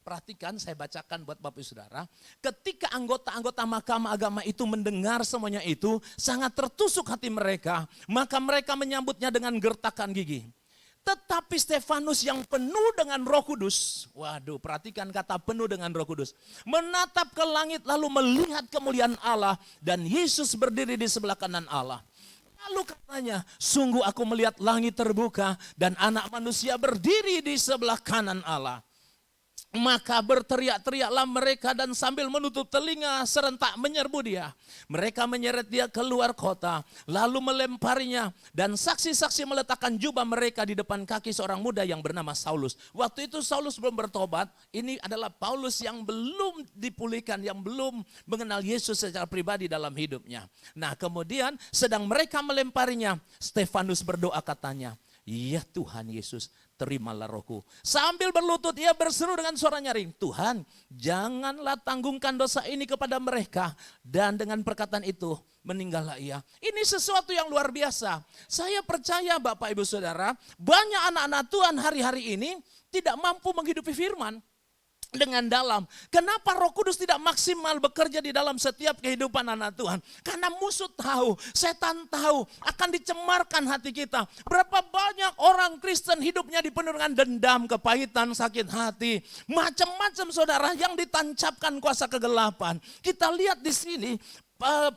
perhatikan saya bacakan buat Bapak Ibu Saudara. Ketika anggota-anggota Mahkamah Agama itu mendengar semuanya itu, sangat tertusuk hati mereka, maka mereka menyambutnya dengan gertakan gigi. Tetapi Stefanus yang penuh dengan Roh Kudus, waduh perhatikan kata penuh dengan Roh Kudus, menatap ke langit lalu melihat kemuliaan Allah dan Yesus berdiri di sebelah kanan Allah. Lalu katanya, sungguh aku melihat langit terbuka dan anak manusia berdiri di sebelah kanan Allah. Maka berteriak-teriaklah mereka dan sambil menutup telinga serentak menyerbu dia. Mereka menyeret dia keluar kota lalu melemparinya dan saksi-saksi meletakkan jubah mereka di depan kaki seorang muda yang bernama Saulus. Waktu itu Saulus belum bertobat, ini adalah Paulus yang belum dipulihkan, yang belum mengenal Yesus secara pribadi dalam hidupnya. Nah kemudian sedang mereka melemparinya, Stefanus berdoa katanya, ya Tuhan Yesus, terimalah rohku. Sambil berlutut ia berseru dengan suara nyaring, Tuhan janganlah tanggungkan dosa ini kepada mereka. Dan dengan perkataan itu meninggallah ia. Ini sesuatu yang luar biasa. Saya percaya Bapak Ibu Saudara, banyak anak-anak Tuhan hari-hari ini tidak mampu menghidupi firman dengan dalam. Kenapa Roh Kudus tidak maksimal bekerja di dalam setiap kehidupan anak Tuhan? Karena musuh tahu, setan tahu, akan dicemarkan hati kita. Berapa banyak orang Kristen hidupnya dipenuhi dengan dendam, kepahitan, sakit hati, macam-macam saudara yang ditancapkan kuasa kegelapan. Kita lihat di sini,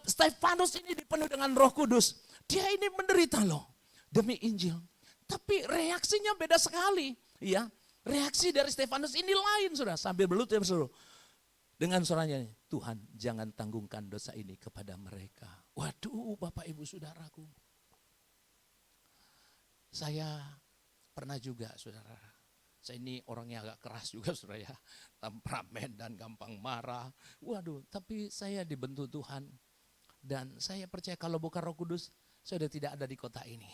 Stefanus ini dipenuhi dengan Roh Kudus. Dia ini menderita loh demi Injil. Tapi reaksinya beda sekali, ya. Reaksi dari Stefanus ini lain sudah, sambil berlutut berseru dengan suaranya, Tuhan jangan tanggungkan dosa ini kepada mereka. Waduh Bapak Ibu Saudaraku, saya pernah juga saudara, saya ini orangnya agak keras juga saudara ya, temperamen dan gampang marah. Waduh, tapi saya dibentuk Tuhan dan saya percaya kalau bukan Roh Kudus saya sudah tidak ada di kota ini.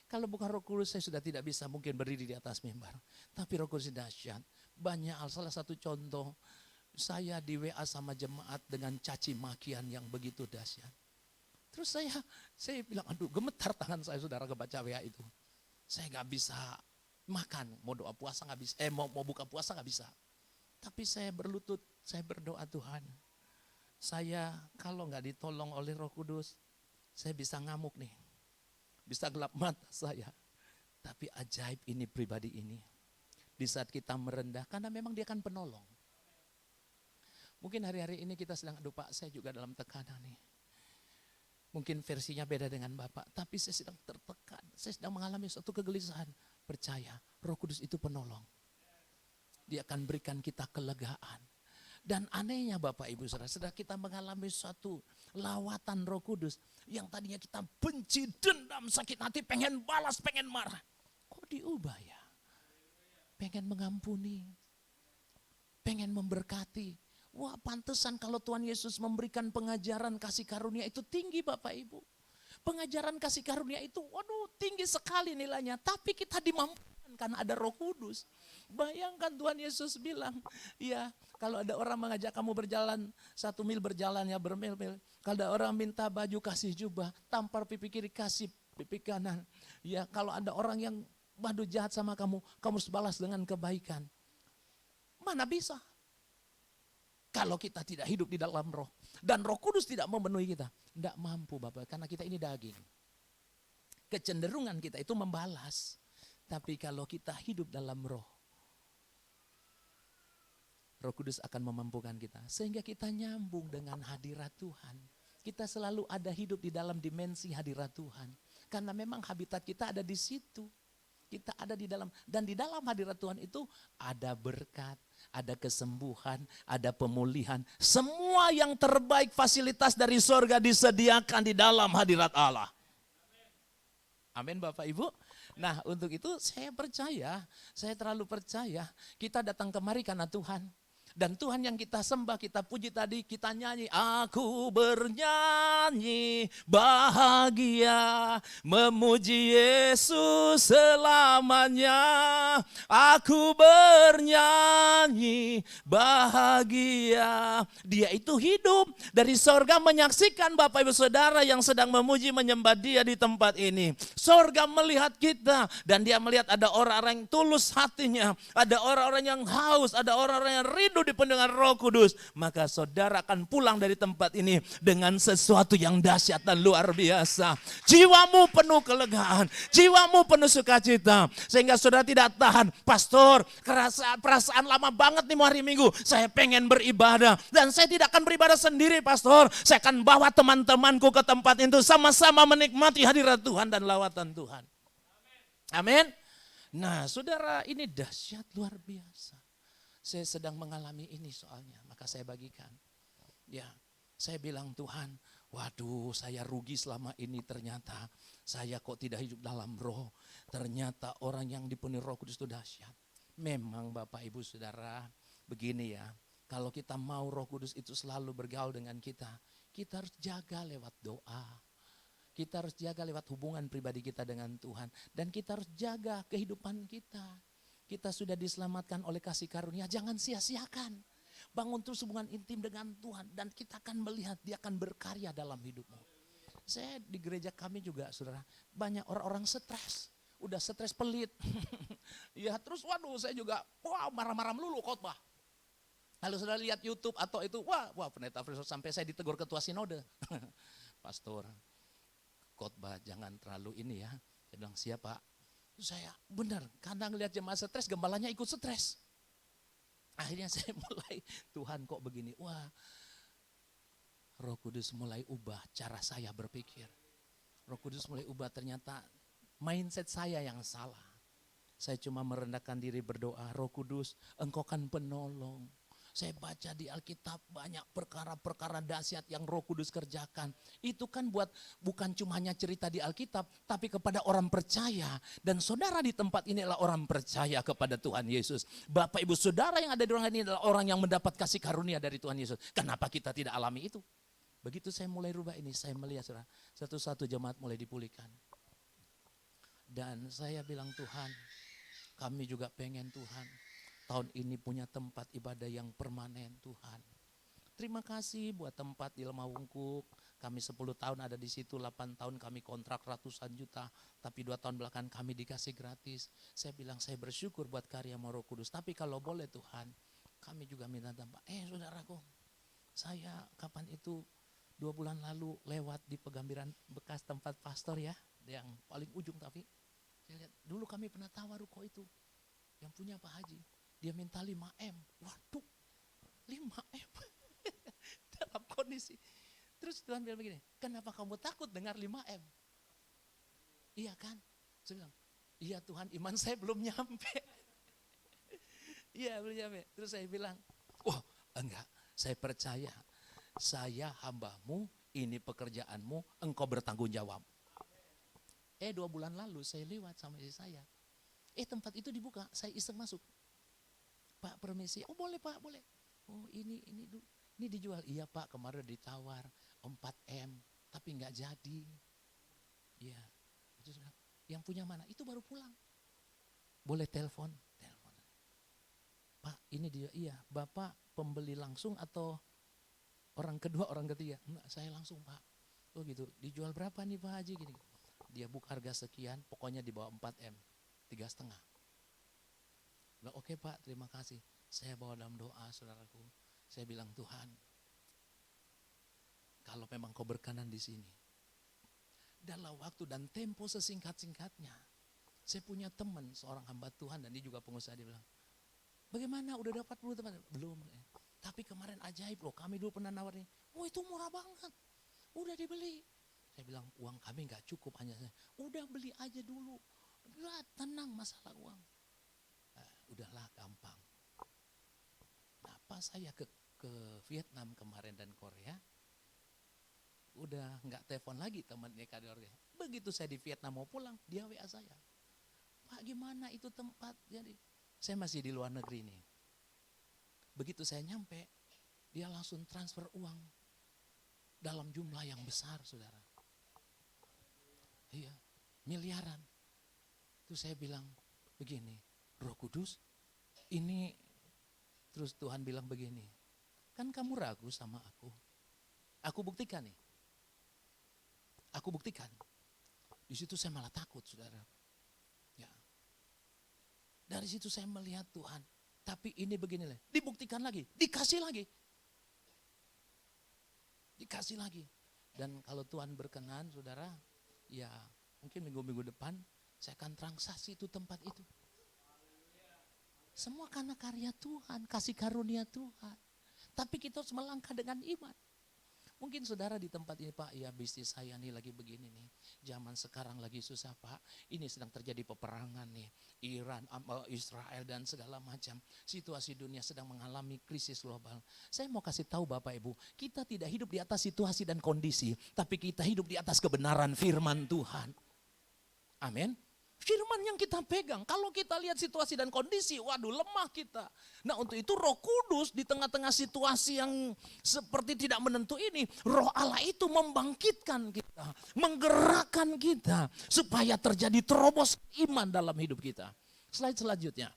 Kalau bukan Roh Kudus saya sudah tidak bisa mungkin berdiri di atas mimbar. Tapi Roh Kudus dahsyat. Banyak hal, salah satu contoh, saya di WA sama jemaat dengan caci makian yang begitu dahsyat. Terus saya bilang, aduh gemetar tangan saya saudara kebaca WA itu. Saya gak bisa makan, mau doa puasa gak bisa, mau buka puasa gak bisa. Tapi saya berlutut, saya berdoa Tuhan. Saya kalau gak ditolong oleh Roh Kudus, saya bisa ngamuk nih. Bisa gelap mata saya. Tapi ajaib ini pribadi ini. Di saat kita merendah, karena memang dia akan penolong. Mungkin hari-hari ini kita sedang, aduh Pak saya juga dalam tekanan nih. Mungkin versinya beda dengan Bapak, tapi saya sedang tertekan. Saya sedang mengalami suatu kegelisahan. Percaya, Roh Kudus itu penolong. Dia akan berikan kita kelegaan. Dan anehnya Bapak Ibu Saudara, sedang kita mengalami suatu lawatan Roh Kudus yang tadinya kita benci, dendam, sakit hati, pengen balas, pengen marah. Kok diubah ya? Pengen mengampuni, pengen memberkati. Wah, pantesan kalau Tuhan Yesus memberikan pengajaran kasih karunia itu tinggi Bapak Ibu. Pengajaran kasih karunia itu waduh tinggi sekali nilainya, tapi kita dimampukan karena ada Roh Kudus. Bayangkan Tuhan Yesus bilang, ya kalau ada orang mengajak kamu berjalan 1 mil berjalan ya bermil-mil. Kalau ada orang minta baju kasih jubah, tampar pipi kiri kasih pipi kanan. Ya kalau ada orang yang waduh jahat sama kamu, kamu harus balas dengan kebaikan. Mana bisa? Kalau kita tidak hidup di dalam roh. Dan Roh Kudus tidak memenuhi kita. Tidak mampu Bapak, karena kita ini daging. Kecenderungan kita itu membalas. Tapi kalau kita hidup dalam roh, Roh Kudus akan memampukan kita. Sehingga kita nyambung dengan hadirat Tuhan. Kita selalu ada hidup di dalam dimensi hadirat Tuhan. Karena memang habitat kita ada di situ. Kita ada di dalam, dan di dalam hadirat Tuhan itu ada berkat, ada kesembuhan, ada pemulihan. Semua yang terbaik fasilitas dari sorga disediakan di dalam hadirat Allah. Amin Bapak Ibu. Nah untuk itu saya percaya, saya terlalu percaya kita datang kemari karena Tuhan. Dan Tuhan yang kita sembah, kita puji tadi, kita nyanyi. Aku bernyanyi bahagia, memuji Yesus selamanya. Aku bernyanyi bahagia. Dia itu hidup dari sorga menyaksikan Bapak Ibu Saudara yang sedang memuji menyembah Dia di tempat ini. Sorga melihat kita dan Dia melihat ada orang-orang yang tulus hatinya. Ada orang-orang yang haus, ada orang-orang yang rindu dipenuhi dengan Roh Kudus, maka saudara akan pulang dari tempat ini dengan sesuatu yang dahsyat dan luar biasa. Jiwamu penuh kelegaan, jiwamu penuh sukacita, sehingga saudara tidak tahan, pastor, perasaan lama banget nih hari Minggu, saya pengen beribadah, dan saya tidak akan beribadah sendiri pastor, saya akan bawa teman-temanku ke tempat itu, sama-sama menikmati hadirat Tuhan dan lawatan Tuhan. Amin. Nah saudara, ini dahsyat luar biasa. Saya sedang mengalami ini soalnya, maka saya bagikan. Ya, saya bilang Tuhan, waduh saya rugi selama ini ternyata. Saya kok tidak hidup dalam roh. Ternyata orang yang dipenuhi Roh Kudus itu dahsyat. Memang Bapak Ibu Saudara, begini ya. Kalau kita mau Roh Kudus itu selalu bergaul dengan kita harus jaga lewat doa. Kita harus jaga lewat hubungan pribadi kita dengan Tuhan. Dan kita harus jaga kehidupan kita. Kita sudah diselamatkan oleh kasih karunia, jangan sia-siakan. Bangun terus hubungan intim dengan Tuhan dan kita akan melihat Dia akan berkarya dalam hidupmu. Saya di gereja kami juga saudara, banyak orang-orang stres. Udah stres pelit. Ya terus waduh saya juga marah-marah melulu khotbah. Lalu saudara lihat YouTube atau itu, wah pendeta Fredson sampai saya ditegur ketua sinode. Pastor, khotbah jangan terlalu ini ya. Saya bilang siapa? Saya benar, karena ngelihat jemaat stres, gembalanya ikut stres. Akhirnya saya mulai, Tuhan kok begini? Wah, Roh Kudus mulai ubah cara saya berpikir. Roh Kudus mulai ubah, ternyata mindset saya yang salah. Saya cuma merendahkan diri berdoa, Roh Kudus Engkau kan penolong. Saya baca di Alkitab banyak perkara-perkara dahsyat yang Roh Kudus kerjakan. Itu kan bukan cuma hanya cerita di Alkitab, tapi kepada orang percaya. Dan saudara di tempat ini adalah orang percaya kepada Tuhan Yesus. Bapak Ibu Saudara yang ada di ruangan ini adalah orang yang mendapat kasih karunia dari Tuhan Yesus. Kenapa kita tidak alami itu? Begitu saya mulai rubah ini, saya melihat saudara, satu-satu jemaat mulai dipulihkan. Dan saya bilang Tuhan, kami juga pengen Tuhan. Tahun ini punya tempat ibadah yang permanen Tuhan. Terima kasih buat tempat di Lemahungkuk. Kami 10 tahun ada di situ, 8 tahun kami kontrak ratusan juta. Tapi 2 tahun belakang kami dikasih gratis. Saya bilang saya bersyukur buat karya Roh Kudus. Tapi kalau boleh Tuhan, kami juga minta tempat. Saudaraku, saya kapan itu 2 bulan lalu lewat di Pegambiran bekas tempat pastor ya. Yang paling ujung tapi. Saya lihat dulu kami pernah tawar ruko itu. Yang punya Pak Haji. Dia minta 5M. Waduh, 5M. Dalam kondisi. Terus Tuhan bilang begini, kenapa kamu takut dengar 5M? Iya kan? Saya bilang, iya Tuhan, iman saya belum nyampe. Iya belum nyampe. Terus saya bilang, enggak. Saya percaya, saya hambamu, ini pekerjaanmu, engkau bertanggung jawab. 2 bulan lalu saya lewat sama istri saya. Tempat itu dibuka, saya iseng masuk. Pak, permisi. Oh boleh Pak, boleh. Oh ini dijual. Iya Pak, kemarin ditawar 4M, tapi nggak jadi. Iya. Yang punya mana? Itu baru pulang. Boleh telepon? Telepon. Pak, ini dia. Iya, Bapak pembeli langsung atau orang kedua, orang ketiga? Enggak, saya langsung Pak. Oh gitu. Dijual berapa nih Pak Haji? Gini. Dia buka harga sekian, pokoknya di bawah 4M, 3,5. Nah, oke Pak, terima kasih. Saya bawa dalam doa, saudaraku. Saya bilang, Tuhan, kalau memang kau berkenan di sini, dalam waktu dan tempo sesingkat-singkatnya, saya punya teman, seorang hamba Tuhan, dan dia juga pengusaha, dia bilang, bagaimana, udah dapat belum teman? Belum. Tapi kemarin ajaib loh, kami dulu pernah nawarin, oh itu murah banget, udah dibeli. Saya bilang, uang kami gak cukup, hanya saya, udah beli aja dulu. Udah tenang masalah uang. Udahlah gampang. Nah pas saya ke Vietnam kemarin dan Korea, udah gak telepon lagi temannya Korea. Begitu saya di Vietnam mau pulang, dia WA saya. Pak gimana itu tempat? Jadi saya masih di luar negeri nih. Begitu saya nyampe, dia langsung transfer uang dalam jumlah yang besar, saudara. Iya, miliaran. Itu saya bilang begini, Roh Kudus, ini terus Tuhan bilang begini, kan kamu ragu sama aku. Aku buktikan nih. Aku buktikan. Di situ saya malah takut, saudara. Ya. Dari situ saya melihat Tuhan. Tapi ini beginilah, dibuktikan lagi, dikasih lagi. Dikasih lagi. Dan kalau Tuhan berkenan, saudara, ya mungkin minggu-minggu depan saya akan transaksi itu tempat itu. Semua karena karya Tuhan, kasih karunia Tuhan. Tapi kita harus melangkah dengan iman. Mungkin saudara di tempat ini, Pak, ya bisnis saya nih lagi begini nih. Zaman sekarang lagi susah Pak, ini sedang terjadi peperangan nih. Iran, Israel dan segala macam. Situasi dunia sedang mengalami krisis global. Saya mau kasih tahu Bapak Ibu, kita tidak hidup di atas situasi dan kondisi. Tapi kita hidup di atas kebenaran firman Tuhan. Amin. Firman yang kita pegang, kalau kita lihat situasi dan kondisi, waduh lemah kita. Nah untuk itu Roh Kudus di tengah-tengah situasi yang seperti tidak menentu ini, Roh Allah itu membangkitkan kita, menggerakkan kita, supaya terjadi terobos iman dalam hidup kita. Slide selanjutnya.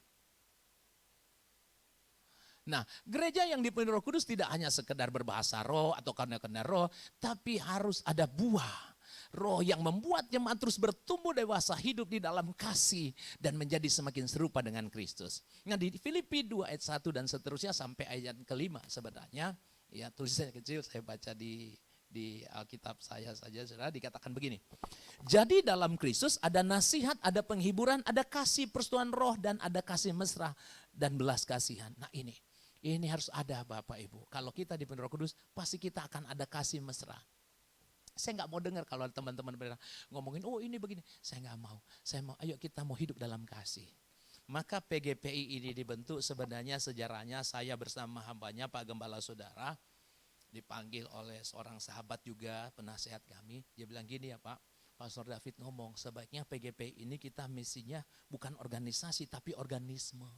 Nah, gereja yang dipenuhi Roh Kudus tidak hanya sekedar berbahasa roh atau karena roh, tapi harus ada buah. Roh yang membuat jemaat terus bertumbuh dewasa, hidup di dalam kasih dan menjadi semakin serupa dengan Kristus. Nah di Filipi 2 ayat 1 dan seterusnya sampai ayat kelima sebenarnya, ya tulisannya kecil saya baca di Alkitab saya saja, saudara, dikatakan begini. Jadi dalam Kristus ada nasihat, ada penghiburan, ada kasih persetujuan roh dan ada kasih mesra dan belas kasihan. Nah ini harus ada Bapak Ibu. Kalau kita dipenuhi Roh Kudus pasti kita akan ada kasih mesra. Saya nggak mau dengar kalau teman-teman ngomongin, oh ini begini. Saya nggak mau. Saya mau, ayo kita mau hidup dalam kasih. Maka PGPI ini dibentuk sebenarnya sejarahnya saya bersama hambanya Pak Gembala Saudara. Dipanggil oleh seorang sahabat juga, penasehat kami. Dia bilang gini ya Pak, Pastor David ngomong, sebaiknya PGPI ini kita misinya bukan organisasi tapi organisme.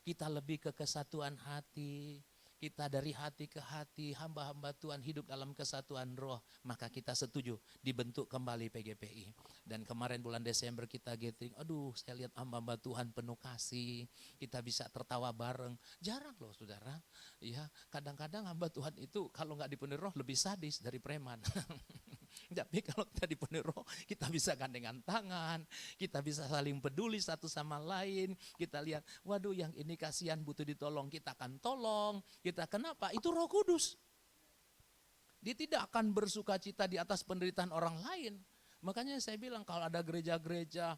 Kita lebih ke kesatuan hati. Kita dari hati ke hati, hamba-hamba Tuhan hidup dalam kesatuan roh. Maka kita setuju dibentuk kembali PGPI. Dan kemarin bulan Desember kita gathering, aduh saya lihat hamba-hamba Tuhan penuh kasih. Kita bisa tertawa bareng. Jarang loh saudara. Ya, kadang-kadang hamba Tuhan itu kalau nggak dipenuhi roh lebih sadis dari preman. Tapi kalau kita dipenuhi roh, kita bisa gandengan tangan, kita bisa saling peduli satu sama lain. Kita lihat, waduh yang ini kasihan butuh ditolong, kita akan tolong. Kita kenapa? Itu Roh Kudus. Dia tidak akan bersuka cita di atas penderitaan orang lain. Makanya saya bilang kalau ada gereja-gereja,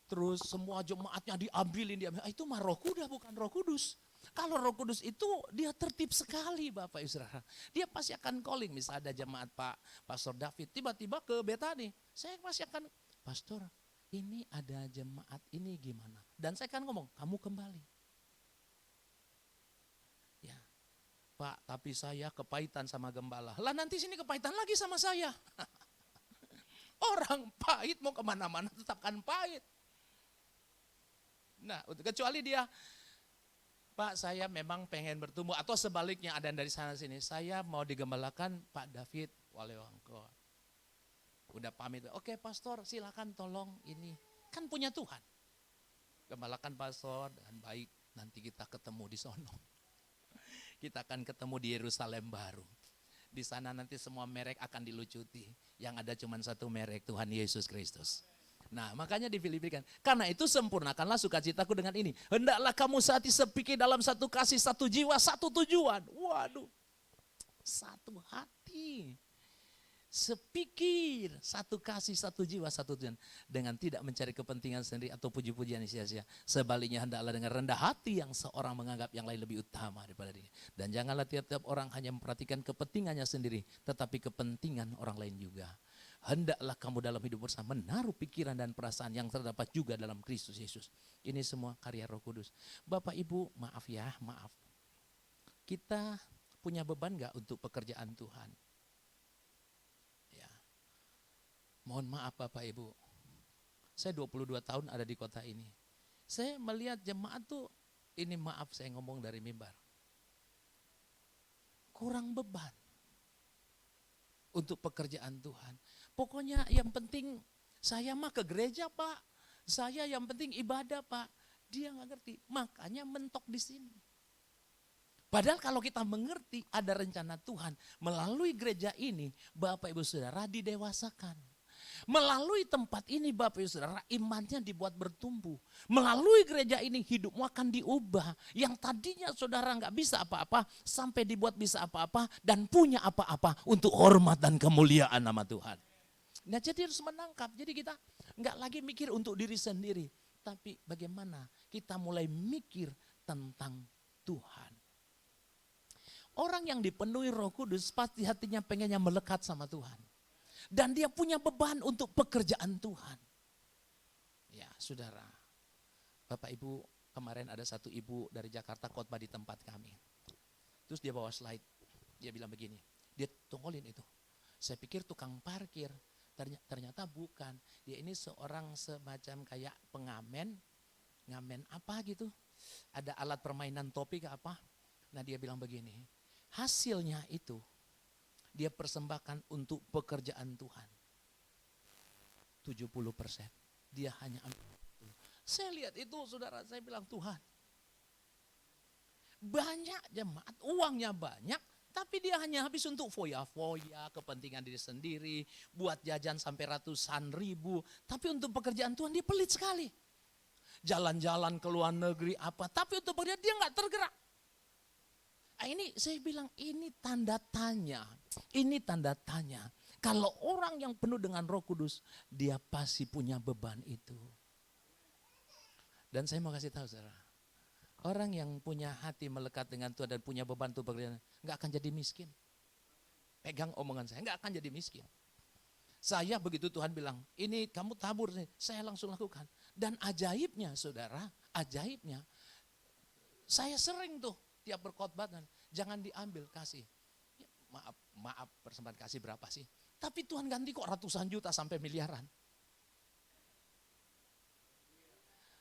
terus semua jemaatnya diambilin, itu mah Roh Kuda bukan Roh Kudus. Kalau Roh Kudus itu dia tertib sekali Bapak Ibu Saudara. Dia pasti akan calling, misalnya ada jemaat Pak Pastor David tiba-tiba ke Betani. Saya pasti akan, Pastor ini ada jemaat ini gimana? Dan saya akan ngomong, kamu kembali. Ya. Pak, tapi saya kepahitan sama gembala. Lah nanti sini kepahitan lagi sama saya. Orang pahit mau kemana-mana tetap kan pahit. Nah, kecuali dia, Pak saya memang pengen bertumbuh. Atau sebaliknya ada dari sana sini, saya mau digembalakan Pak David Walewangko. Udah pamit, oke pastor silakan tolong ini. Kan punya Tuhan. Gembalakan pastor dan baik, nanti kita ketemu di sono. Kita akan ketemu di Yerusalem baru. Di sana nanti semua merek akan dilucuti. Yang ada cuma satu merek, Tuhan Yesus Kristus. Nah makanya di Filipi kan, karena itu sempurnakanlah sukacitaku dengan ini. Hendaklah kamu sehati sepikir dalam satu kasih, satu jiwa, satu tujuan. Waduh, satu hati. Sepikir, satu kasih, satu jiwa, satu tujuan. Dengan tidak mencari kepentingan sendiri atau puji-pujian sia-sia. Sebaliknya hendaklah dengan rendah hati yang seorang menganggap yang lain lebih utama daripada diri. Dan janganlah tiap-tiap orang hanya memperhatikan kepentingannya sendiri, tetapi kepentingan orang lain juga. Hendaklah kamu dalam hidup bersama menaruh pikiran dan perasaan yang terdapat juga dalam Kristus Yesus. Ini semua karya Roh Kudus. Bapak Ibu, maaf ya, maaf. Kita punya beban gak untuk pekerjaan Tuhan? Mohon maaf Bapak Ibu, saya 22 tahun ada di kota ini. Saya melihat jemaat tuh, ini maaf saya ngomong dari mimbar. Kurang beban untuk pekerjaan Tuhan. Pokoknya yang penting saya mah ke gereja Pak, saya yang penting ibadah Pak. Dia nggak ngerti, makanya mentok di sini. Padahal kalau kita mengerti ada rencana Tuhan, melalui gereja ini Bapak Ibu Saudara didewasakan. Melalui tempat ini Bapak Ibu Saudara imannya dibuat bertumbuh. Melalui gereja ini hidupmu akan diubah. Yang tadinya saudara nggak bisa apa-apa sampai dibuat bisa apa-apa dan punya apa-apa untuk hormat dan kemuliaan nama Tuhan. Nah jadi harus menangkap. Jadi kita nggak lagi mikir untuk diri sendiri. Tapi bagaimana kita mulai mikir tentang Tuhan. Orang yang dipenuhi Roh Kudus pasti hatinya pengennya melekat sama Tuhan. Dan dia punya beban untuk pekerjaan Tuhan. Ya saudara, Bapak Ibu kemarin ada satu ibu dari Jakarta khotbah di tempat kami. Terus dia bawa slide, dia bilang begini, dia tongolin itu. Saya pikir tukang parkir, ternyata bukan. Dia ini seorang semacam kayak pengamen, ngamen apa gitu. Ada alat permainan topi ke apa. Nah dia bilang begini, hasilnya itu dia persembahkan untuk pekerjaan Tuhan. 70%. Dia hanya ambil. Saya lihat itu saudara, saya bilang Tuhan. Banyak jemaat, uangnya banyak, tapi dia hanya habis untuk foya-foya, kepentingan diri sendiri, buat jajan sampai ratusan ribu. Tapi untuk pekerjaan Tuhan dia pelit sekali. Jalan-jalan ke luar negeri apa, tapi untuk pekerjaan dia nggak tergerak. Nah, ini saya bilang ini tanda tanya. Ini tanda tanya. Kalau orang yang penuh dengan Roh Kudus, dia pasti punya beban itu. Dan saya mau kasih tahu saudara, orang yang punya hati melekat dengan Tuhan dan punya beban untuk pekerjaan, nggak akan jadi miskin. Pegang omongan saya, nggak akan jadi miskin. Saya begitu Tuhan bilang, ini kamu tabur, saya langsung lakukan. Dan ajaibnya saudara, ajaibnya, saya sering tuh tiap berkhotbah, jangan diambil kasih. Ya, maaf persembahan kasih berapa sih? Tapi Tuhan ganti kok ratusan juta sampai miliaran.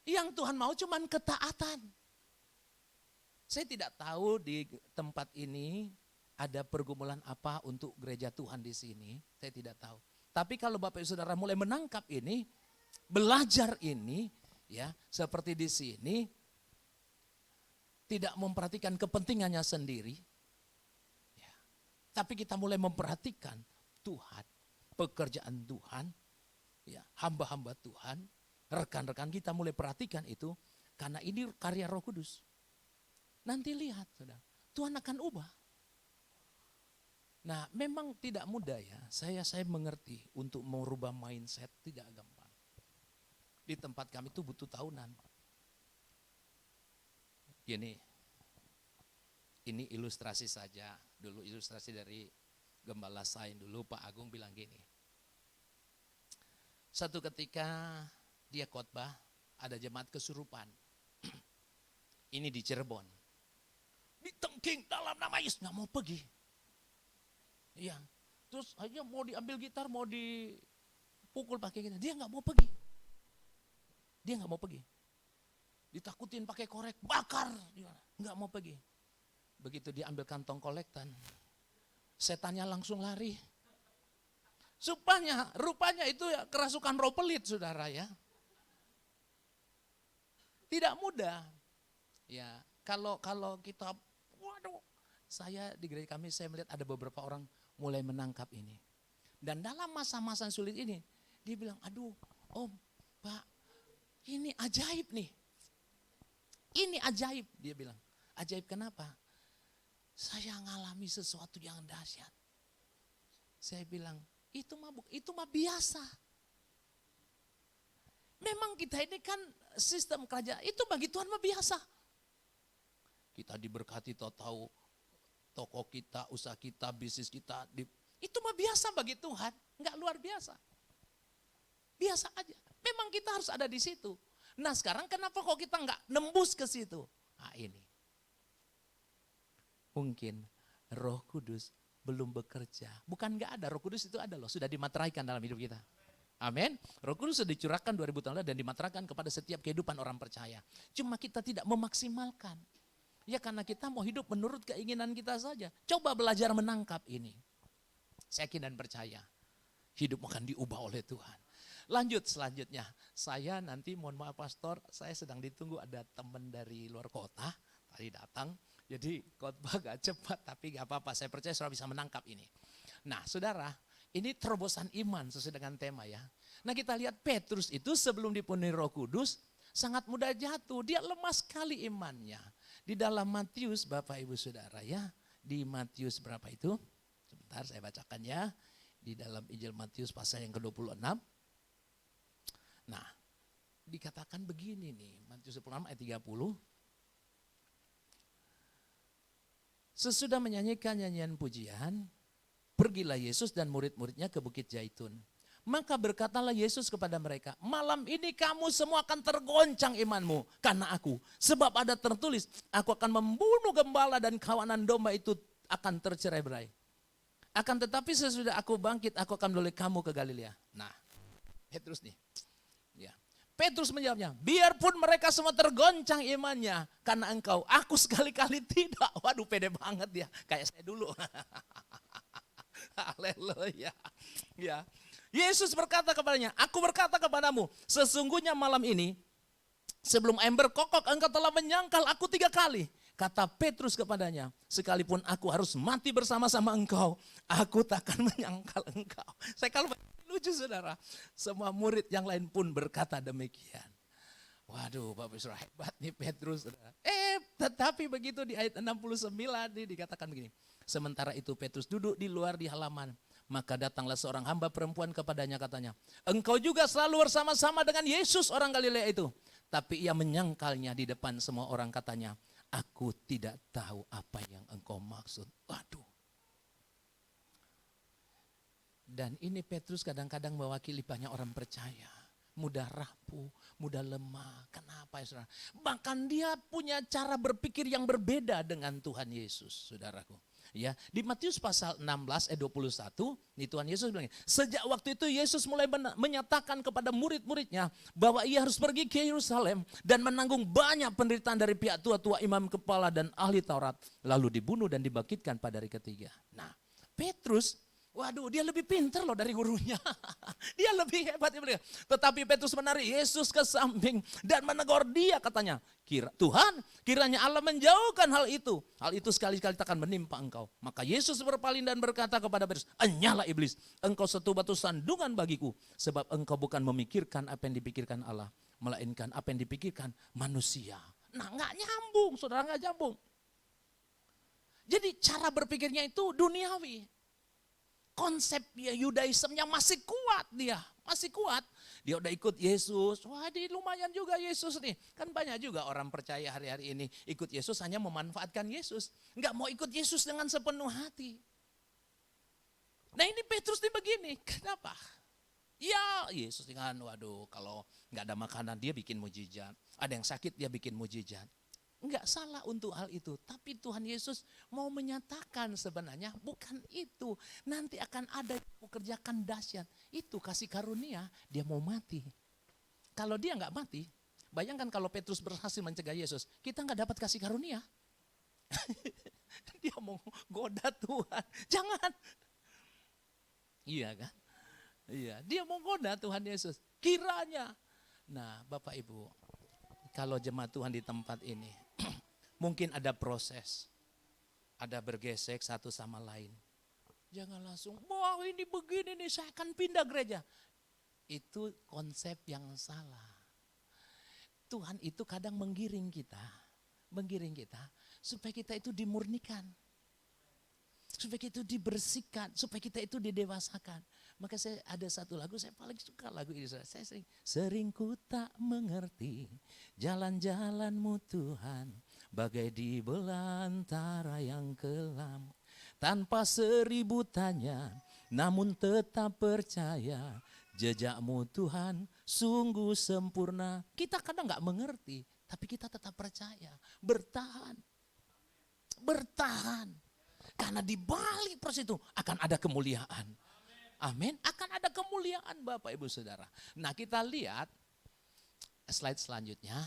Yang Tuhan mau cuman ketaatan. Saya tidak tahu di tempat ini ada pergumulan apa untuk gereja Tuhan di sini. Saya tidak tahu. Tapi kalau Bapak Ibu Saudara mulai menangkap ini, belajar ini, ya seperti di sini, tidak memperhatikan kepentingannya sendiri, ya. Tapi kita mulai memperhatikan Tuhan, pekerjaan Tuhan, ya, hamba-hamba Tuhan, rekan-rekan kita mulai perhatikan itu, karena ini karya Roh Kudus. Nanti lihat, saudara, Tuhan akan ubah. Nah, memang tidak mudah ya. Saya mengerti untuk merubah mindset tidak gampang. Di tempat kami itu butuh tahunan. Gini, ini ilustrasi saja. Dulu ilustrasi dari Gembala Sain dulu Pak Agung bilang gini. Satu ketika dia khotbah, ada jemaat kesurupan. Ini di Cirebon. ditengking dalam nama Yesus, nggak mau pergi. Iya, terus aja mau diambil gitar, mau dipukul pakai gitar, dia nggak mau pergi. Dia nggak mau pergi. Ditakutin pakai korek, bakar, nggak mau pergi. Begitu dia ambil kantong kolektan, setannya langsung lari. Rupanya itu ya kerasukan roh pelit, saudara ya. Tidak mudah. Ya, kalau kita, waduh, saya di gereja kami saya melihat ada beberapa orang mulai menangkap ini. Dan dalam masa-masa sulit ini, dia bilang, aduh, Om, Pak, ini ajaib nih. Ini ajaib, dia bilang. Ajaib kenapa? Saya ngalami sesuatu yang dahsyat. Saya bilang, itu mah biasa. Memang kita ini kan sistem kerajaan, itu bagi Tuhan mah biasa. Kita diberkati, tahu toko kita, usaha kita, bisnis kita, itu mah biasa bagi Tuhan, enggak luar biasa. Biasa aja. Memang kita harus ada di situ. Nah sekarang kenapa kok kita enggak nembus ke situ? Nah ini. Mungkin Roh Kudus belum bekerja. Bukan enggak ada, Roh Kudus itu ada loh, sudah dimateraikan dalam hidup kita. Amin. Roh Kudus sudah dicurahkan 2000 tahun lalu dan dimateraikan kepada setiap kehidupan orang percaya. Cuma kita tidak memaksimalkan. Ya karena kita mau hidup menurut keinginan kita saja. Coba belajar menangkap ini. Saya yakin dan percaya. Hidup akan diubah oleh Tuhan. Lanjut selanjutnya. Saya nanti mohon maaf pastor, saya sedang ditunggu ada teman dari luar kota. Tadi datang. Jadi khotbah gak cepat tapi gak apa-apa. Saya percaya saudara bisa menangkap ini. Nah saudara, ini terobosan iman sesuai dengan tema ya. Nah kita lihat Petrus itu sebelum dipenuhi Roh Kudus sangat mudah jatuh. Dia lemah sekali imannya. Di dalam Matius Bapak Ibu Saudara ya. Di Matius berapa itu? Sebentar saya bacakan ya. Di dalam Injil Matius pasal yang ke-26. Nah dikatakan begini nih. Matius 26 ayat 30. Sesudah menyanyikan nyanyian pujian, pergilah Yesus dan murid-muridnya ke Bukit Zaitun. Maka berkatalah Yesus kepada mereka, malam ini kamu semua akan tergoncang imanmu karena aku. Sebab ada tertulis, aku akan membunuh gembala dan kawanan domba itu akan tercerai-berai. Akan tetapi sesudah aku bangkit, aku akan membawa kamu ke Galilea. Nah, Petrus nih. Ya. Petrus menjawabnya, biarpun mereka semua tergoncang imannya karena engkau, aku sekali-kali tidak. Waduh pede banget dia, kayak saya dulu. Haleluya. Ya. Yesus berkata kepadanya, aku berkata kepadamu, sesungguhnya malam ini sebelum ember kokok engkau telah menyangkal aku 3 kali. Kata Petrus kepadanya, sekalipun aku harus mati bersama-sama engkau, aku takkan menyangkal engkau. Saya kalau lucu saudara, semua murid yang lain pun berkata demikian. Waduh Bapak Saudara hebat nih Petrus. Saudara. Tetapi begitu di ayat 69 nih dikatakan begini. Sementara itu Petrus duduk di luar di halaman. Maka datanglah seorang hamba perempuan kepadanya katanya. Engkau juga selalu bersama-sama dengan Yesus orang Galilea itu. Tapi ia menyangkalnya di depan semua orang katanya. Aku tidak tahu apa yang engkau maksud. Waduh. Dan ini Petrus kadang-kadang mewakili banyak orang percaya. Mudah rapuh, mudah lemah. Kenapa ya saudara? Bahkan dia punya cara berpikir yang berbeda dengan Tuhan Yesus, saudaraku. Ya, di Matius pasal 16 ayat 21, nih Tuhan Yesus bilang, sejak waktu itu Yesus mulai menyatakan kepada murid-muridnya bahwa ia harus pergi ke Yerusalem dan menanggung banyak penderitaan dari pihak tua-tua imam kepala dan ahli Taurat, lalu dibunuh dan dibangkitkan pada hari ketiga. Nah, Petrus, waduh dia lebih pintar loh dari gurunya. Dia lebih hebat. Tetapi Petrus menarik Yesus ke samping dan menegur dia katanya. Tuhan kiranya Allah menjauhkan hal itu. Hal itu sekali-kali takkan menimpa engkau. Maka Yesus berpaling dan berkata kepada Petrus. Enyalah iblis, engkau satu batu sandungan bagiku. Sebab engkau bukan memikirkan apa yang dipikirkan Allah. Melainkan apa yang dipikirkan manusia. Nah gak nyambung, saudara gak nyambung. Jadi cara berpikirnya itu duniawi. Konsep Yudaismenya masih kuat dia, masih kuat. Dia udah ikut Yesus, wah ini lumayan juga Yesus nih. Kan banyak juga orang percaya hari-hari ini ikut Yesus hanya memanfaatkan Yesus. Enggak mau ikut Yesus dengan sepenuh hati. Nah ini Petrus nih begini, kenapa? Ya Yesus kan waduh kalau enggak ada makanan dia bikin mujizat. Ada yang sakit dia bikin mujizat. Enggak salah untuk hal itu. Tapi Tuhan Yesus mau menyatakan sebenarnya bukan itu. Nanti akan ada yang mengerjakan dahsyat. Itu kasih karunia, dia mau mati. Kalau dia enggak mati, bayangkan kalau Petrus berhasil mencegah Yesus, kita enggak dapat kasih karunia. Dia mau goda Tuhan. Jangan. Iya kan? Iya, dia mau goda Tuhan Yesus. Kiranya. Nah, Bapak Ibu, kalau jemaat Tuhan di tempat ini, mungkin ada proses. Ada bergesek satu sama lain. Jangan langsung, wah ini begini nih, saya akan pindah gereja. Itu konsep yang salah. Tuhan itu kadang menggiring kita supaya kita itu dimurnikan, supaya kita itu dibersihkan, supaya kita itu didewasakan. Maka saya ada satu lagu, saya paling suka lagu ini. Saya sering ku tak mengerti jalan-jalanmu Tuhan, bagai di belantara yang kelam. Tanpa 1000 tanya, namun tetap percaya, jejakmu Tuhan sungguh sempurna. Kita kadang gak mengerti, tapi kita tetap percaya, bertahan. Karena di balik proses itu akan ada kemuliaan. Amin. Akan ada kemuliaan Bapak Ibu Saudara. Nah, kita lihat slide selanjutnya.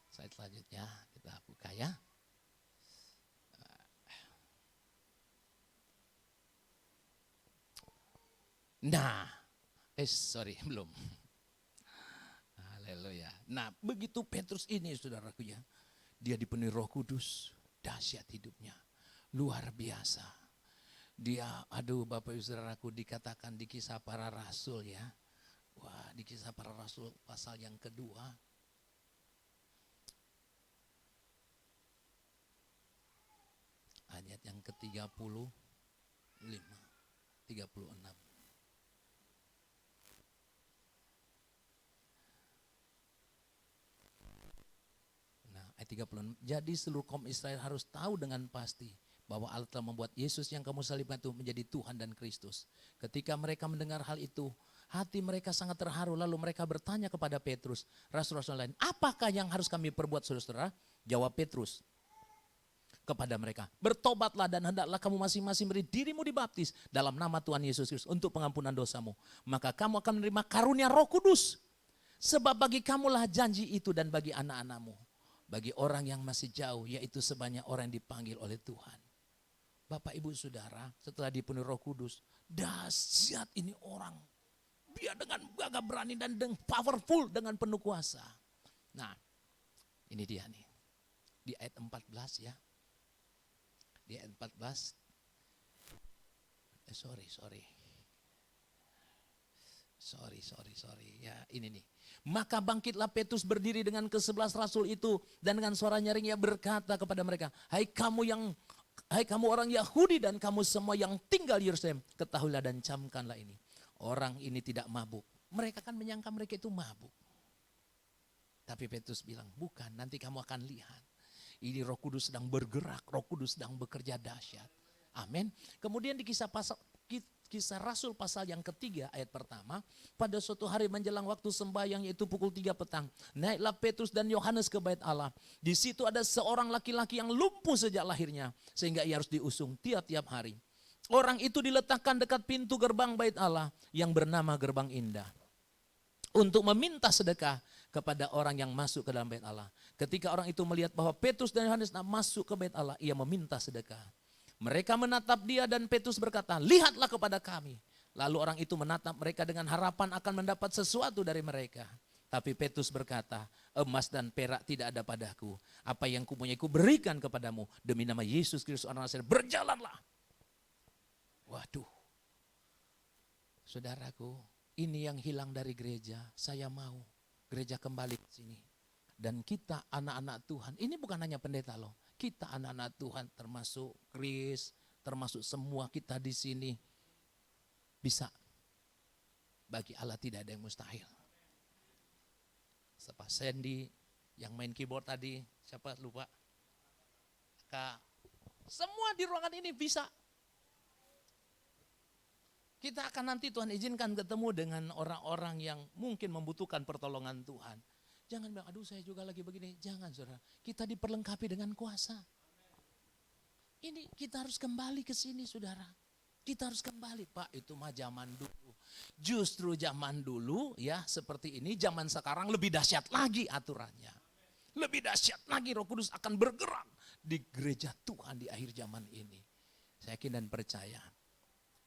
Slide selanjutnya kita buka ya. Nah, belum. Haleluya. Nah, begitu Petrus ini saudaraku ya, dia dipenuhi Roh Kudus, dahsyat hidupnya, luar biasa. Dia, Bapak Ibu Saudaraku, dikatakan di Kisah Para Rasul ya. Wah, di Kisah Para Rasul pasal yang kedua. Ayat yang ke-35, 36. Ayat 36. Jadi seluruh kaum Israel harus tahu dengan pasti bahwa Allah telah membuat Yesus yang kamu salibkan itu menjadi Tuhan dan Kristus. Ketika mereka mendengar hal itu, hati mereka sangat terharu. Lalu mereka bertanya kepada Petrus, rasul-rasul lain, apakah yang harus kami perbuat saudara-saudara? Jawab Petrus kepada mereka, bertobatlah dan hendaklah kamu masing-masing beri dirimu dibaptis dalam nama Tuhan Yesus Kristus untuk pengampunan dosamu. Maka kamu akan menerima karunia Roh Kudus. Sebab bagi kamulah janji itu dan bagi anak-anakmu. Bagi orang yang masih jauh, yaitu sebanyak orang yang dipanggil oleh Tuhan. Bapak Ibu Saudara, setelah dipenuhi Roh Kudus, dahsyat ini orang. Dia dengan gagah berani dan dengan powerful, dengan penuh kuasa. Nah, ini dia nih. Di ayat 14 ya. Di ayat 14. Sorry. Ya, ini nih. Maka bangkitlah Petrus berdiri dengan ke-11 rasul itu dan dengan suara nyaring ia berkata kepada mereka, Hai kamu orang Yahudi dan kamu semua yang tinggal di Yerusalem, ketahuilah dan camkanlah ini. Orang ini tidak mabuk. Mereka kan menyangka mereka itu mabuk. Tapi Petrus bilang, bukan, nanti kamu akan lihat. Ini Roh Kudus sedang bergerak, Roh Kudus sedang bekerja dahsyat. Amin. Kemudian di Kisah Rasul pasal yang ketiga ayat pertama, pada suatu hari menjelang waktu sembahyang yaitu pukul 3 petang, naiklah Petrus dan Yohanes ke bait Allah. Di situ ada seorang laki-laki yang lumpuh sejak lahirnya sehingga ia harus diusung tiap-tiap hari. Orang itu diletakkan dekat pintu gerbang bait Allah yang bernama Gerbang Indah untuk meminta sedekah kepada orang yang masuk ke dalam bait Allah. Ketika orang itu melihat bahwa Petrus dan Yohanes masuk ke bait Allah, ia meminta sedekah. Mereka menatap dia dan Petrus berkata, lihatlah kepada kami. Lalu orang itu menatap mereka dengan harapan akan mendapat sesuatu dari mereka. Tapi Petrus berkata, emas dan perak tidak ada padaku. Apa yang kupunyai kuberikan kepadamu. Demi nama Yesus Kristus orang Nazaret, berjalanlah. Waduh. Saudaraku, ini yang hilang dari gereja. Saya mau gereja kembali ke sini. Dan kita anak-anak Tuhan, ini bukan hanya pendeta loh. Kita anak-anak Tuhan termasuk Kris, termasuk semua kita di sini bisa. Bagi Allah tidak ada yang mustahil. Siapa Sandy yang main keyboard tadi, siapa lupa? Kak, semua di ruangan ini bisa. Kita akan nanti Tuhan izinkan ketemu dengan orang-orang yang mungkin membutuhkan pertolongan Tuhan. Jangan bilang, aduh saya juga lagi begini. Jangan saudara, kita diperlengkapi dengan kuasa. Ini kita harus kembali ke sini saudara. Kita harus kembali, Pak, itu mah zaman dulu. Justru zaman dulu ya seperti ini, zaman sekarang lebih dahsyat lagi aturannya. Lebih dahsyat lagi, Roh Kudus akan bergerak di gereja Tuhan di akhir zaman ini. Saya yakin dan percaya,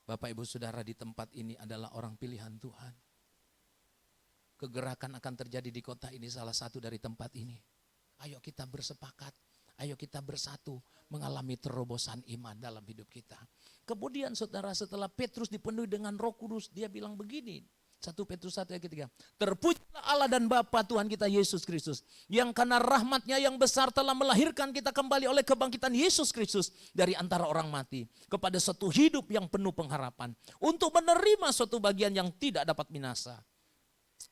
Bapak Ibu Saudara di tempat ini adalah orang pilihan Tuhan. Kegerakan akan terjadi di kota ini, salah satu dari tempat ini. Ayo kita bersepakat, ayo kita bersatu mengalami terobosan iman dalam hidup kita. Kemudian saudara, setelah Petrus dipenuhi dengan Roh Kudus, dia bilang begini, 1 Petrus 1 ayat ketiga, terpujilah Allah dan Bapa Tuhan kita Yesus Kristus, yang karena rahmatnya yang besar telah melahirkan kita kembali oleh kebangkitan Yesus Kristus dari antara orang mati, kepada suatu hidup yang penuh pengharapan, untuk menerima suatu bagian yang tidak dapat binasa,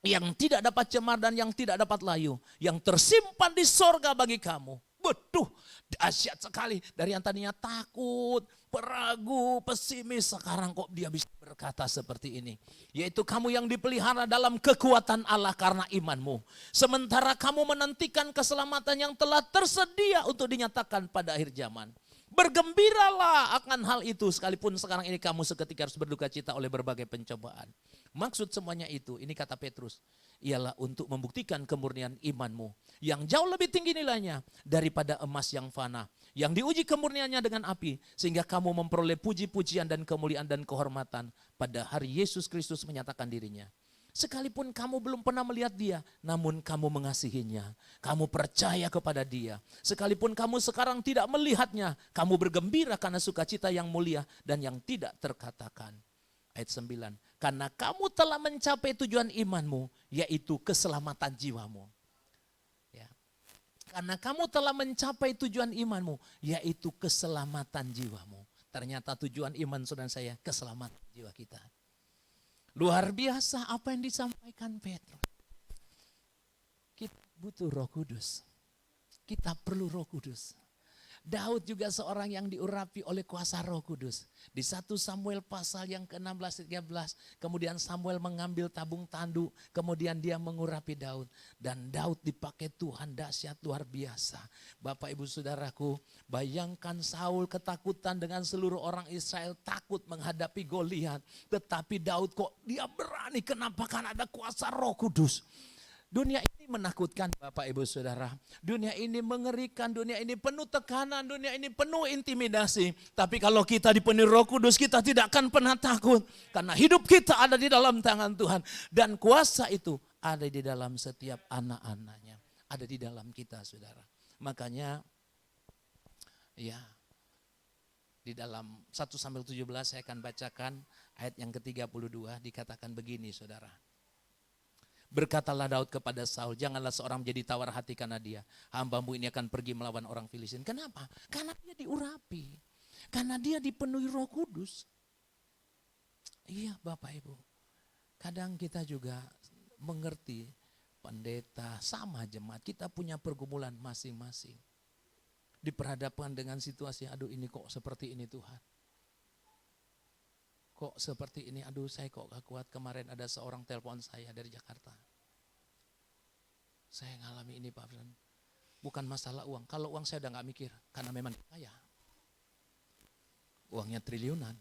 yang tidak dapat cemar dan yang tidak dapat layu, yang tersimpan di sorga bagi kamu. Betul, dahsyat sekali. Dari yang tadinya takut, peragu, pesimis, sekarang kok dia bisa berkata seperti ini. Yaitu kamu yang dipelihara dalam kekuatan Allah karena imanmu. Sementara kamu menantikan keselamatan yang telah tersedia untuk dinyatakan pada akhir zaman. Bergembiralah akan hal itu, sekalipun sekarang ini kamu seketika harus berduka cita oleh berbagai pencobaan. Maksud semuanya itu, ini kata Petrus, ialah untuk membuktikan kemurnian imanmu yang jauh lebih tinggi nilainya daripada emas yang fana, yang diuji kemurniannya dengan api, sehingga kamu memperoleh puji-pujian dan kemuliaan dan kehormatan pada hari Yesus Kristus menyatakan dirinya. Sekalipun kamu belum pernah melihat dia, namun kamu mengasihinya, kamu percaya kepada dia. Sekalipun kamu sekarang tidak melihatnya, kamu bergembira karena sukacita yang mulia dan yang tidak terkatakan. Ayat 9, karena kamu telah mencapai tujuan imanmu, yaitu keselamatan jiwamu. Ya. Karena kamu telah mencapai tujuan imanmu, yaitu keselamatan jiwamu. Ternyata tujuan iman saudara saya, keselamatan jiwa kita. Luar biasa apa yang disampaikan Petrus. Kita butuh Roh Kudus. Kita perlu Roh Kudus. Daud juga seorang yang diurapi oleh kuasa Roh Kudus. Di 1 Samuel pasal yang ke-16-13, kemudian Samuel mengambil tabung tanduk, kemudian dia mengurapi Daud. Dan Daud dipakai Tuhan dahsyat luar biasa. Bapak Ibu Saudaraku, bayangkan Saul ketakutan dengan seluruh orang Israel, takut menghadapi Goliat. Tetapi Daud kok dia berani, kenapa? Karena ada kuasa Roh Kudus. Dunia ini menakutkan Bapak Ibu Saudara. Dunia ini mengerikan, dunia ini penuh tekanan, dunia ini penuh intimidasi. Tapi kalau kita dipenuhi Roh Kudus, kita tidak akan pernah takut. Karena hidup kita ada di dalam tangan Tuhan. Dan kuasa itu ada di dalam setiap anak-anaknya. Ada di dalam kita saudara. Makanya ya di dalam 1 Samuel 17 saya akan bacakan ayat yang ke-32 dikatakan begini saudara. Berkatalah Daud kepada Saul, janganlah seorang menjadi tawar hati karena dia. Hambamu ini akan pergi melawan orang Filistin. Kenapa? Karena dia diurapi. Karena dia dipenuhi Roh Kudus. Iya Bapak Ibu. Kadang kita juga mengerti pendeta sama jemaat. Kita punya pergumulan masing-masing. Diperhadapkan dengan situasi, aduh ini kok seperti ini Tuhan. Kok seperti ini, aduh saya kok gak kuat. Kemarin ada seorang telepon saya dari Jakarta. Saya ngalami ini Pak Firman. Bukan masalah uang, kalau uang saya udah gak mikir. Karena memang kaya. Uangnya triliunan.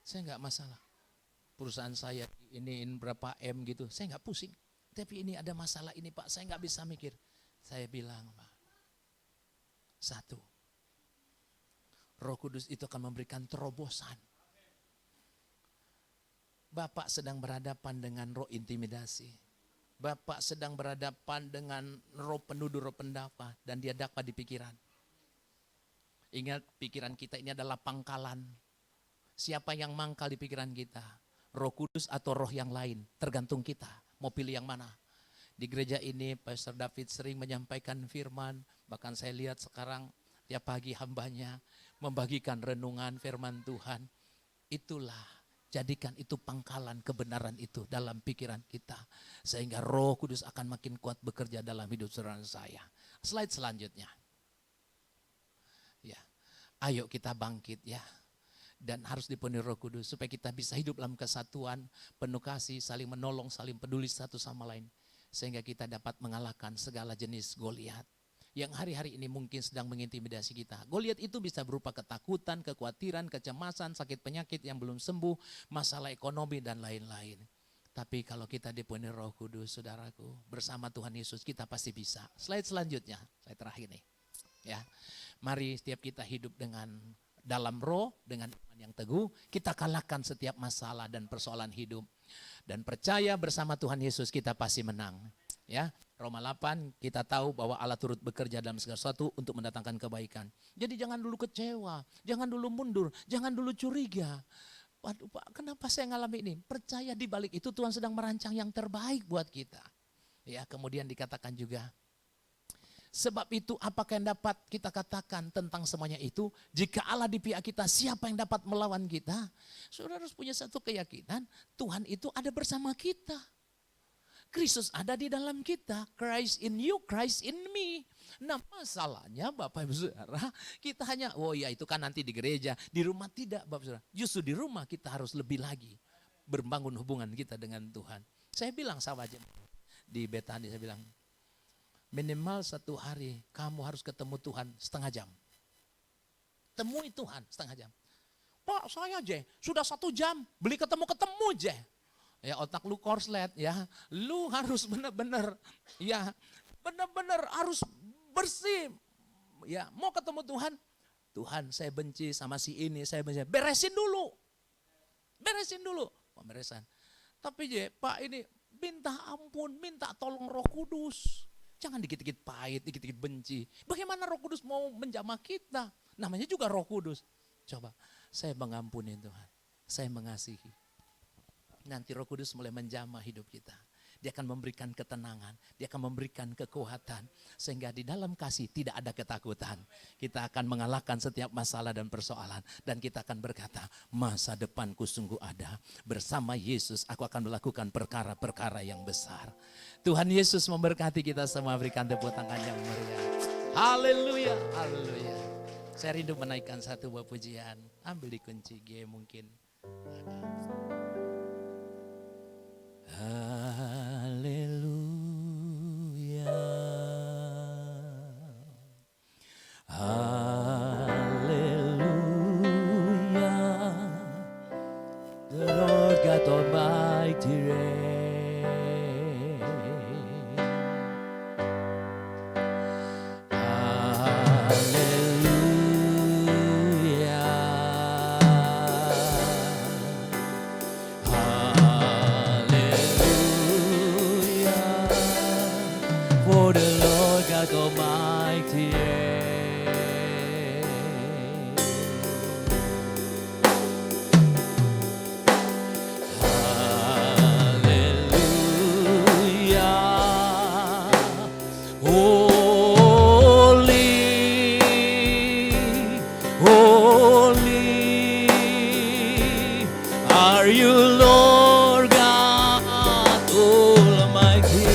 Saya gak masalah. Perusahaan saya iniin berapa M gitu, saya gak pusing. Tapi ini ada masalah ini Pak, saya gak bisa mikir. Saya bilang Pak, satu, Roh Kudus itu akan memberikan terobosan. Bapak sedang berhadapan dengan roh intimidasi. Bapak sedang berhadapan dengan roh penuduh, roh pendapat. Dan dia dakwa di pikiran. Ingat pikiran kita ini adalah pangkalan. Siapa yang mangkal di pikiran kita? Roh Kudus atau roh yang lain? Tergantung kita. Mau pilih yang mana? Di gereja ini Pastor David sering menyampaikan firman. Bahkan saya lihat sekarang tiap pagi hambanya membagikan renungan firman Tuhan. Itulah. Jadikan itu pangkalan kebenaran itu dalam pikiran kita. Sehingga Roh Kudus akan makin kuat bekerja dalam hidup saudara saya. Slide selanjutnya. Ya, ayo kita bangkit ya. Dan harus dipenuhi Roh Kudus supaya kita bisa hidup dalam kesatuan, penuh kasih, saling menolong, saling peduli satu sama lain. sehingga kita dapat mengalahkan segala jenis Goliat yang hari-hari ini mungkin sedang mengintimidasi kita. Goliat itu bisa berupa ketakutan, kekhawatiran, kecemasan, sakit penyakit yang belum sembuh, masalah ekonomi dan lain-lain. Tapi kalau kita dipenuhi Roh Kudus, saudaraku, bersama Tuhan Yesus kita pasti bisa. Slide selanjutnya, slide terakhir nih. Ya, mari setiap kita hidup dengan dalam roh, dengan iman yang teguh, kita kalahkan setiap masalah dan persoalan hidup. Dan percaya bersama Tuhan Yesus kita pasti menang. Ya, Roma 8 kita tahu bahwa Allah turut bekerja dalam segala sesuatu untuk mendatangkan kebaikan. Jadi jangan dulu kecewa, jangan dulu mundur, jangan dulu curiga. Waduh Pak, kenapa saya ngalami ini? Percaya di balik itu Tuhan sedang merancang yang terbaik buat kita. Ya, kemudian dikatakan juga, sebab itu apakah yang dapat kita katakan tentang semuanya itu? Jika Allah di pihak kita, siapa yang dapat melawan kita? Saudara harus punya satu keyakinan, Tuhan itu ada bersama kita. Kristus ada di dalam kita. Christ in you, Christ in me. Nah masalahnya Bapak Ibu Saudara, kita hanya, oh ya itu kan nanti di gereja, di rumah tidak Bapak Saudara. Justru di rumah kita harus lebih lagi membangun hubungan kita dengan Tuhan. Saya bilang sama aja di Betani, saya bilang, minimal 1 hari kamu harus ketemu Tuhan setengah jam. Temui Tuhan setengah jam. Pak saya aja sudah 1 jam beli ketemu aja. Ya otak lu korslet ya. Lu harus benar-benar ya benar-benar harus bersih. Ya mau ketemu Tuhan. Tuhan saya benci sama si ini, saya benci. Beresin dulu. Pemberesan. Tapi Pak ini minta ampun, minta tolong Roh Kudus. Jangan dikit-dikit pahit, dikit-dikit benci. Bagaimana Roh Kudus mau menjamah kita? Namanya juga Roh Kudus. Coba, saya mengampuni Tuhan. Saya mengasihi. Nanti Roh Kudus mulai menjamah hidup kita. Dia akan memberikan ketenangan, dia akan memberikan kekuatan. Sehingga di dalam kasih tidak ada ketakutan. Kita akan mengalahkan setiap masalah dan persoalan. Dan kita akan berkata, masa depanku sungguh ada. Bersama Yesus aku akan melakukan perkara-perkara yang besar. Tuhan Yesus memberkati kita semua, berikan tepuk tangan yang meriah. Haleluya, haleluya. Saya rindu menaikkan satu buah pujian. Ambil di kunci G mungkin. Haleluya. Haleluya. The Lord God Almighty reigns. Haleluya. Haleluya. For the Lord God Almighty reigns. Haleluya. Holy, holy are you, Lord God Almighty.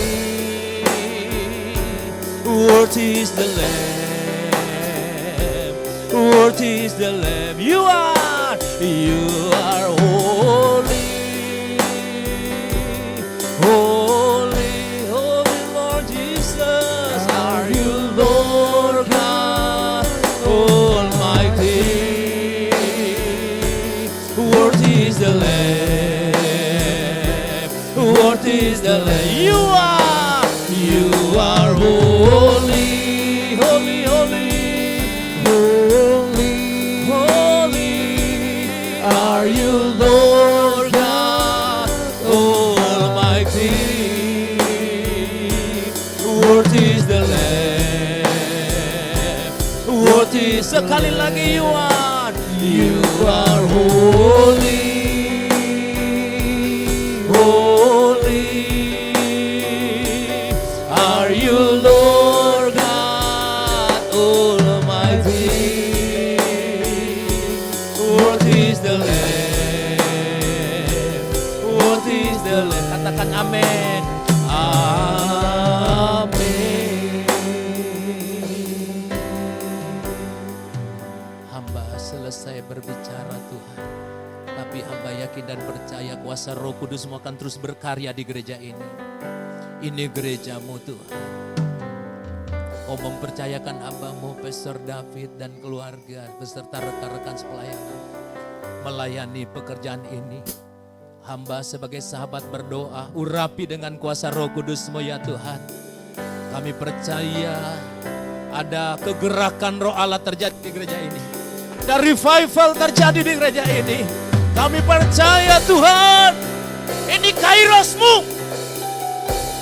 Worthy is the Lamb, worthy is the Lamb. You are holy, holy, holy Lord Jesus. Are you Lord God Almighty? Worthy is the Lamb, worthy is the Lamb. You are holy, holy, holy, holy, holy. Are you Lord God Almighty? Worthy is the Lamb, worthy. Sekali lagi you are holy, holy. Are you Lord God Almighty? Worthy is the Lamb, worthy is the Lamb. Katakan amin, amin. Hamba selesai berbicara Tuhan, tapi hamba yakin dan percaya kuasa Roh Kudus akan terus berkarya di gereja ini. Ini gerejamu Tuhan. Kau mempercayakan hamba-Mu Pastor David dan keluarga beserta rekan-rekan sepelayanan melayani pekerjaan ini. Hamba sebagai sahabat berdoa, urapi dengan kuasa Roh Kudus-Mu ya Tuhan. Kami percaya ada kegerakan Roh Allah terjadi di gereja ini. Ada revival terjadi di gereja ini. Kami percaya Tuhan, ini Kairos-Mu.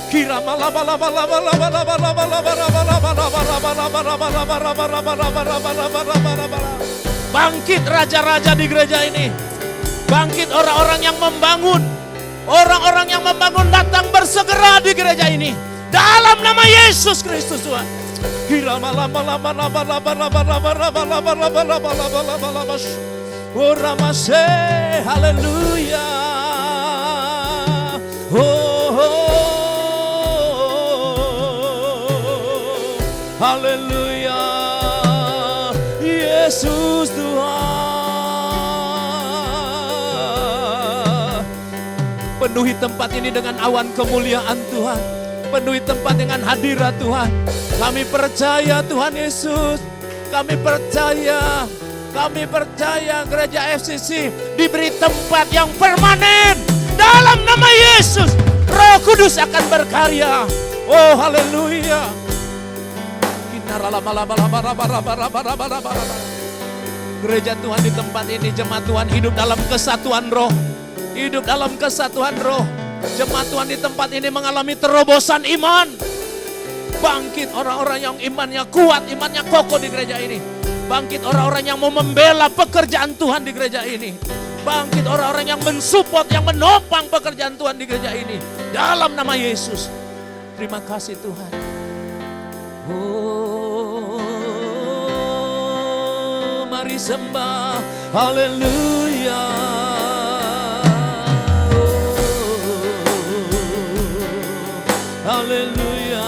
Kira bangkit raja-raja di gereja ini. Bangkit orang-orang yang membangun. Orang-orang yang membangun datang bersegera di gereja ini. Dalam nama Yesus Kristus Tuhan. Haleluya. Haleluya, Yesus Tuhan. Penuhi tempat ini dengan awan kemuliaan Tuhan. Penuhi tempat dengan hadirat Tuhan. Kami percaya Tuhan Yesus. Kami percaya gereja FCC diberi tempat yang permanen. Dalam nama Yesus, Roh Kudus akan berkarya. Oh haleluya. Gereja Tuhan di tempat ini, jemaat Tuhan hidup dalam kesatuan roh. Hidup dalam kesatuan roh. Jemaat Tuhan di tempat ini mengalami terobosan iman. Bangkit orang-orang yang imannya kuat, imannya kokoh di gereja ini. Bangkit orang-orang yang mau membela pekerjaan Tuhan di gereja ini. Bangkit orang-orang yang mensupport, yang menopang pekerjaan Tuhan di gereja ini. Dalam nama Yesus. Terima kasih Tuhan. Oh, mari sembah, haleluya. Oh, haleluya.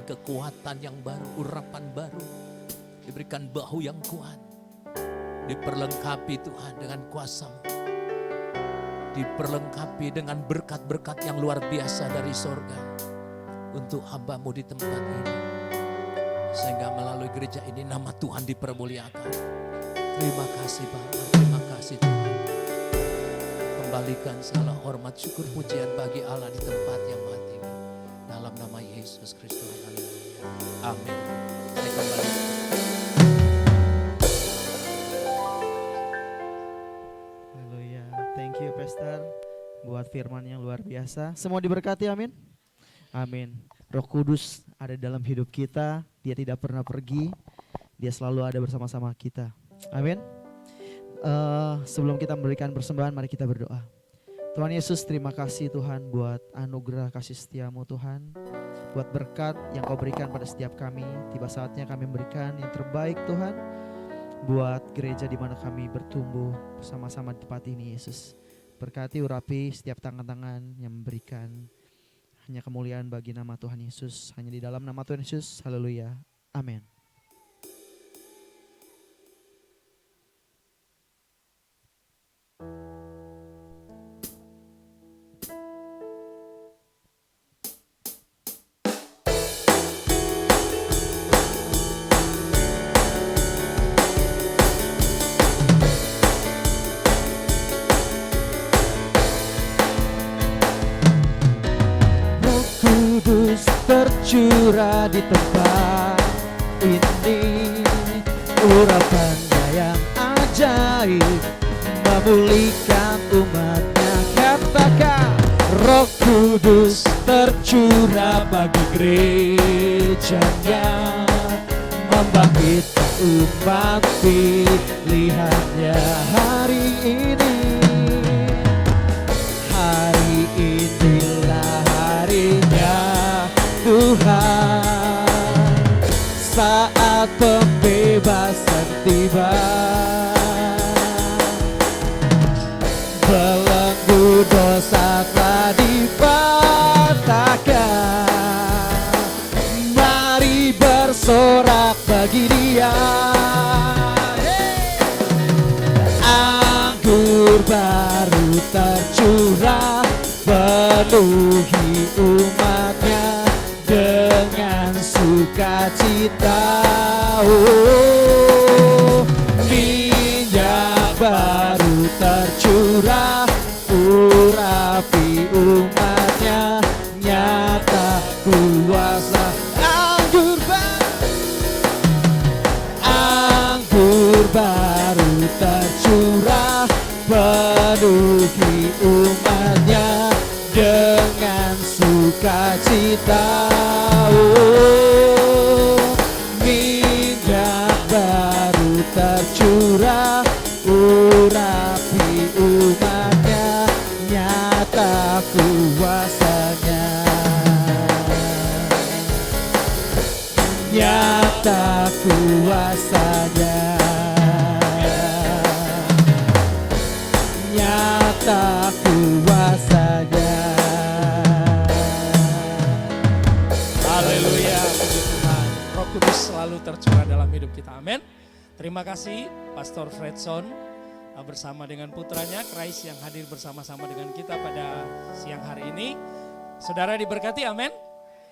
Kekuatan yang baru, urapan baru, diberikan bahu yang kuat, diperlengkapi Tuhan dengan kuasa-Mu, diperlengkapi dengan berkat-berkat yang luar biasa dari sorga untuk hamba-Mu di tempat ini, sehingga melalui gereja ini nama Tuhan dipermuliakan. Terima kasih Bapa, terima kasih Tuhan. Kembalikan segala hormat, syukur, pujian bagi Allah di tempat yang maha tinggi. Dalam nama Yesus Kristus. Amin. Saya kembali. Haleluya. Thank you Pastor buat firman yang luar biasa. Semua diberkati, amin. Amin. Roh Kudus ada dalam hidup kita. Dia tidak pernah pergi. Dia selalu ada bersama-sama kita. Amin. Sebelum kita memberikan persembahan, mari kita berdoa. Tuhan Yesus, terima kasih Tuhan buat anugerah kasih setia-Mu Tuhan. Buat berkat yang Kau berikan pada setiap kami. Tiba saatnya kami memberikan yang terbaik Tuhan. Buat gereja di mana kami bertumbuh bersama-sama di tempat ini Yesus. Berkati, urapi setiap tangan-tangan yang memberikan. Hanya kemuliaan bagi nama Tuhan Yesus. Hanya di dalam nama Tuhan Yesus. Haleluya. Amin. Tercurah di tempat ini, urapannya yang ajaib memulihkan umatnya. Katakan, Roh Kudus tercurah bagi gerejanya, membangkitkan umat pilihannya hari ini. Hari inilah harinya Tuhan, saat pembebasan tiba. dosa telah dipatahkan. Mari bersorak bagi Dia. Anggur baru tercurah, penuhi umatnya dengan sukacita. Oh, minyak baru tercurah, urapi umatnya, nyata kuasa. Anggur baru tercurah, penuhi umatnya dengan sukacita. Oh, minyak baru tercurah, urapi umatnya, nyata kuasanya. Nyata kuasanya, nyata kuasanya. Haleluya, puji Tuhan. Roh Kudus selalu tercurah dalam hidup kita. Amin. Terima kasih Pastor Fredson bersama dengan putranya Christ yang hadir bersama-sama dengan kita pada siang hari ini. Saudara diberkati, amin.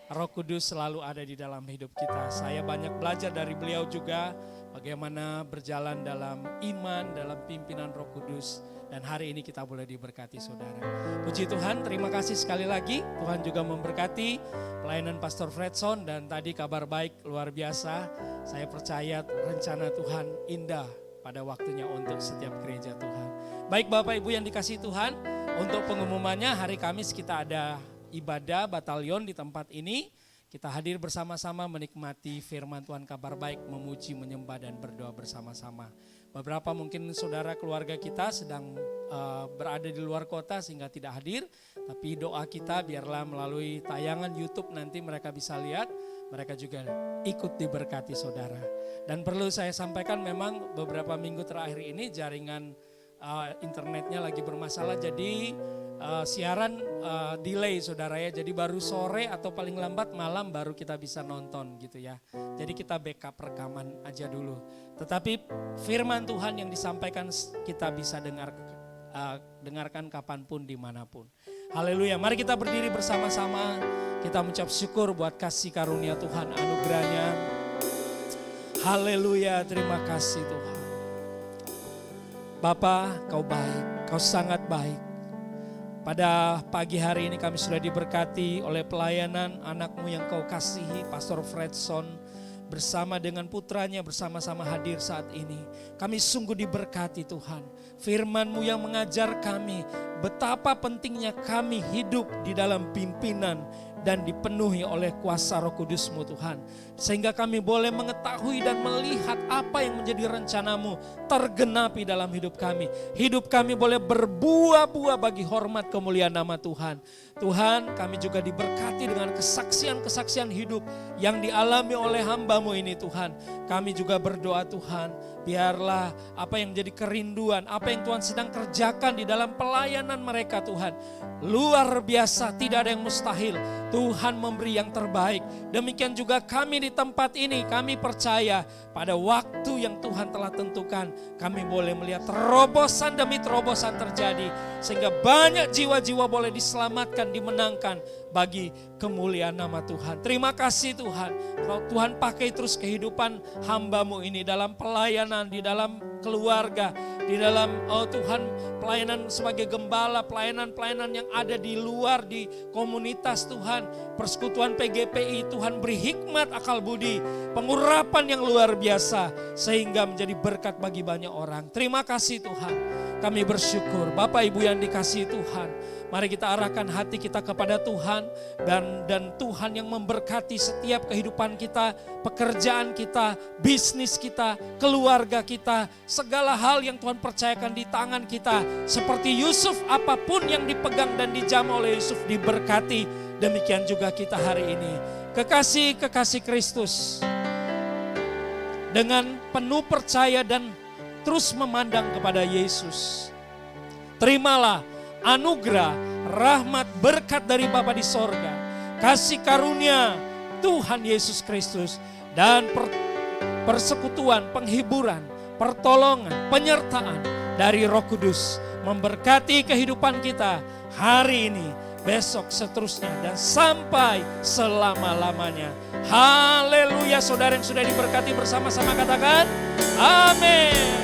Roh Kudus selalu ada di dalam hidup kita. Saya banyak belajar dari beliau juga bagaimana berjalan dalam iman, dalam pimpinan Roh Kudus. Dan hari ini kita boleh diberkati saudara. Puji Tuhan, terima kasih sekali lagi. Tuhan juga memberkati pelayanan Pastor Fredson dan tadi kabar baik luar biasa. Saya percaya rencana Tuhan indah pada waktunya untuk setiap gereja Tuhan. Baik Bapak Ibu yang dikasihi Tuhan, untuk pengumumannya hari Kamis kita ada ibadah batalion di tempat ini. Kita hadir bersama-sama menikmati firman Tuhan, kabar baik, memuji, menyembah dan berdoa bersama-sama. Beberapa mungkin saudara keluarga kita sedang berada di luar kota sehingga tidak hadir. Tapi doa kita biarlah melalui tayangan YouTube nanti mereka bisa lihat. Mereka juga ikut diberkati saudara. Dan perlu saya sampaikan memang beberapa minggu terakhir ini jaringan internetnya lagi bermasalah. Jadi siaran delay saudara ya. Jadi baru sore atau paling lambat malam baru kita bisa nonton gitu ya. Jadi kita backup rekaman aja dulu. Tetapi firman Tuhan yang disampaikan kita bisa dengarkan kapanpun dimanapun. Haleluya, mari kita berdiri bersama-sama. Kita mengucap syukur buat kasih karunia Tuhan, anugerahnya. Haleluya, terima kasih Tuhan. Bapa, Kau baik, Kau sangat baik. Pada pagi hari ini kami sudah diberkati oleh pelayanan anak-Mu yang Kau kasihi, Pastor Fredson. Bersama dengan putranya bersama-sama hadir saat ini. Kami sungguh diberkati Tuhan. Firman-Mu yang mengajar kami betapa pentingnya kami hidup di dalam pimpinan dan dipenuhi oleh kuasa Roh Kudus-Mu Tuhan. Sehingga kami boleh mengetahui dan melihat apa yang menjadi rencana-Mu tergenapi dalam hidup kami. Hidup kami boleh berbuah-buah bagi hormat kemuliaan nama Tuhan. Tuhan, kami juga diberkati dengan kesaksian-kesaksian hidup yang dialami oleh hamba-Mu ini Tuhan. Kami juga berdoa Tuhan, biarlah apa yang menjadi kerinduan, apa yang Tuhan sedang kerjakan di dalam pelayanan mereka Tuhan. Luar biasa, tidak ada yang mustahil. Tuhan memberi yang terbaik. Demikian juga kami di tempat ini, kami percaya pada waktu yang Tuhan telah tentukan, kami boleh melihat terobosan demi terobosan terjadi. Sehingga banyak jiwa-jiwa boleh diselamatkan, dimenangkan bagi kemuliaan nama Tuhan. Terima kasih Tuhan. Kalau Tuhan pakai terus kehidupan hamba-Mu ini dalam pelayanan, di dalam keluarga, di dalam Tuhan pelayanan sebagai gembala, pelayanan-pelayanan yang ada di luar di komunitas Tuhan, persekutuan PGPI, Tuhan beri hikmat, akal budi, pengurapan yang luar biasa sehingga menjadi berkat bagi banyak orang. Terima kasih Tuhan. Kami bersyukur. Bapak Ibu yang dikasihi Tuhan, mari kita arahkan hati kita kepada Tuhan dan Tuhan yang memberkati setiap kehidupan kita, pekerjaan kita, bisnis kita, keluarga kita, segala hal yang Tuhan percayakan di tangan kita. Seperti Yusuf, apapun yang dipegang dan dijamah oleh Yusuf diberkati. Demikian juga kita hari ini. Kekasih-kekasih Kristus, dengan penuh percaya dan terus memandang kepada Yesus, terimalah anugerah, rahmat, berkat dari Bapa di sorga, kasih karunia Tuhan Yesus Kristus, dan persekutuan, penghiburan, pertolongan, penyertaan dari Roh Kudus memberkati kehidupan kita hari ini, besok, seterusnya, dan sampai selama-lamanya. Haleluya. Saudara yang sudah diberkati bersama-sama katakan amin.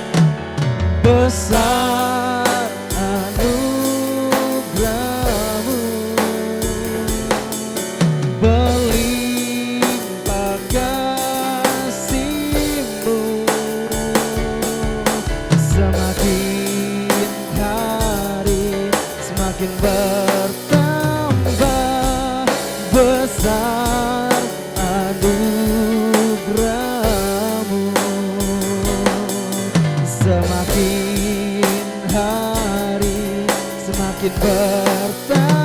Besar anugerah-Mu, berlimpah kasih-Mu, semakin hari semakin bertambah. Besar anugerah-Mu, semakin hari semakin bertambah.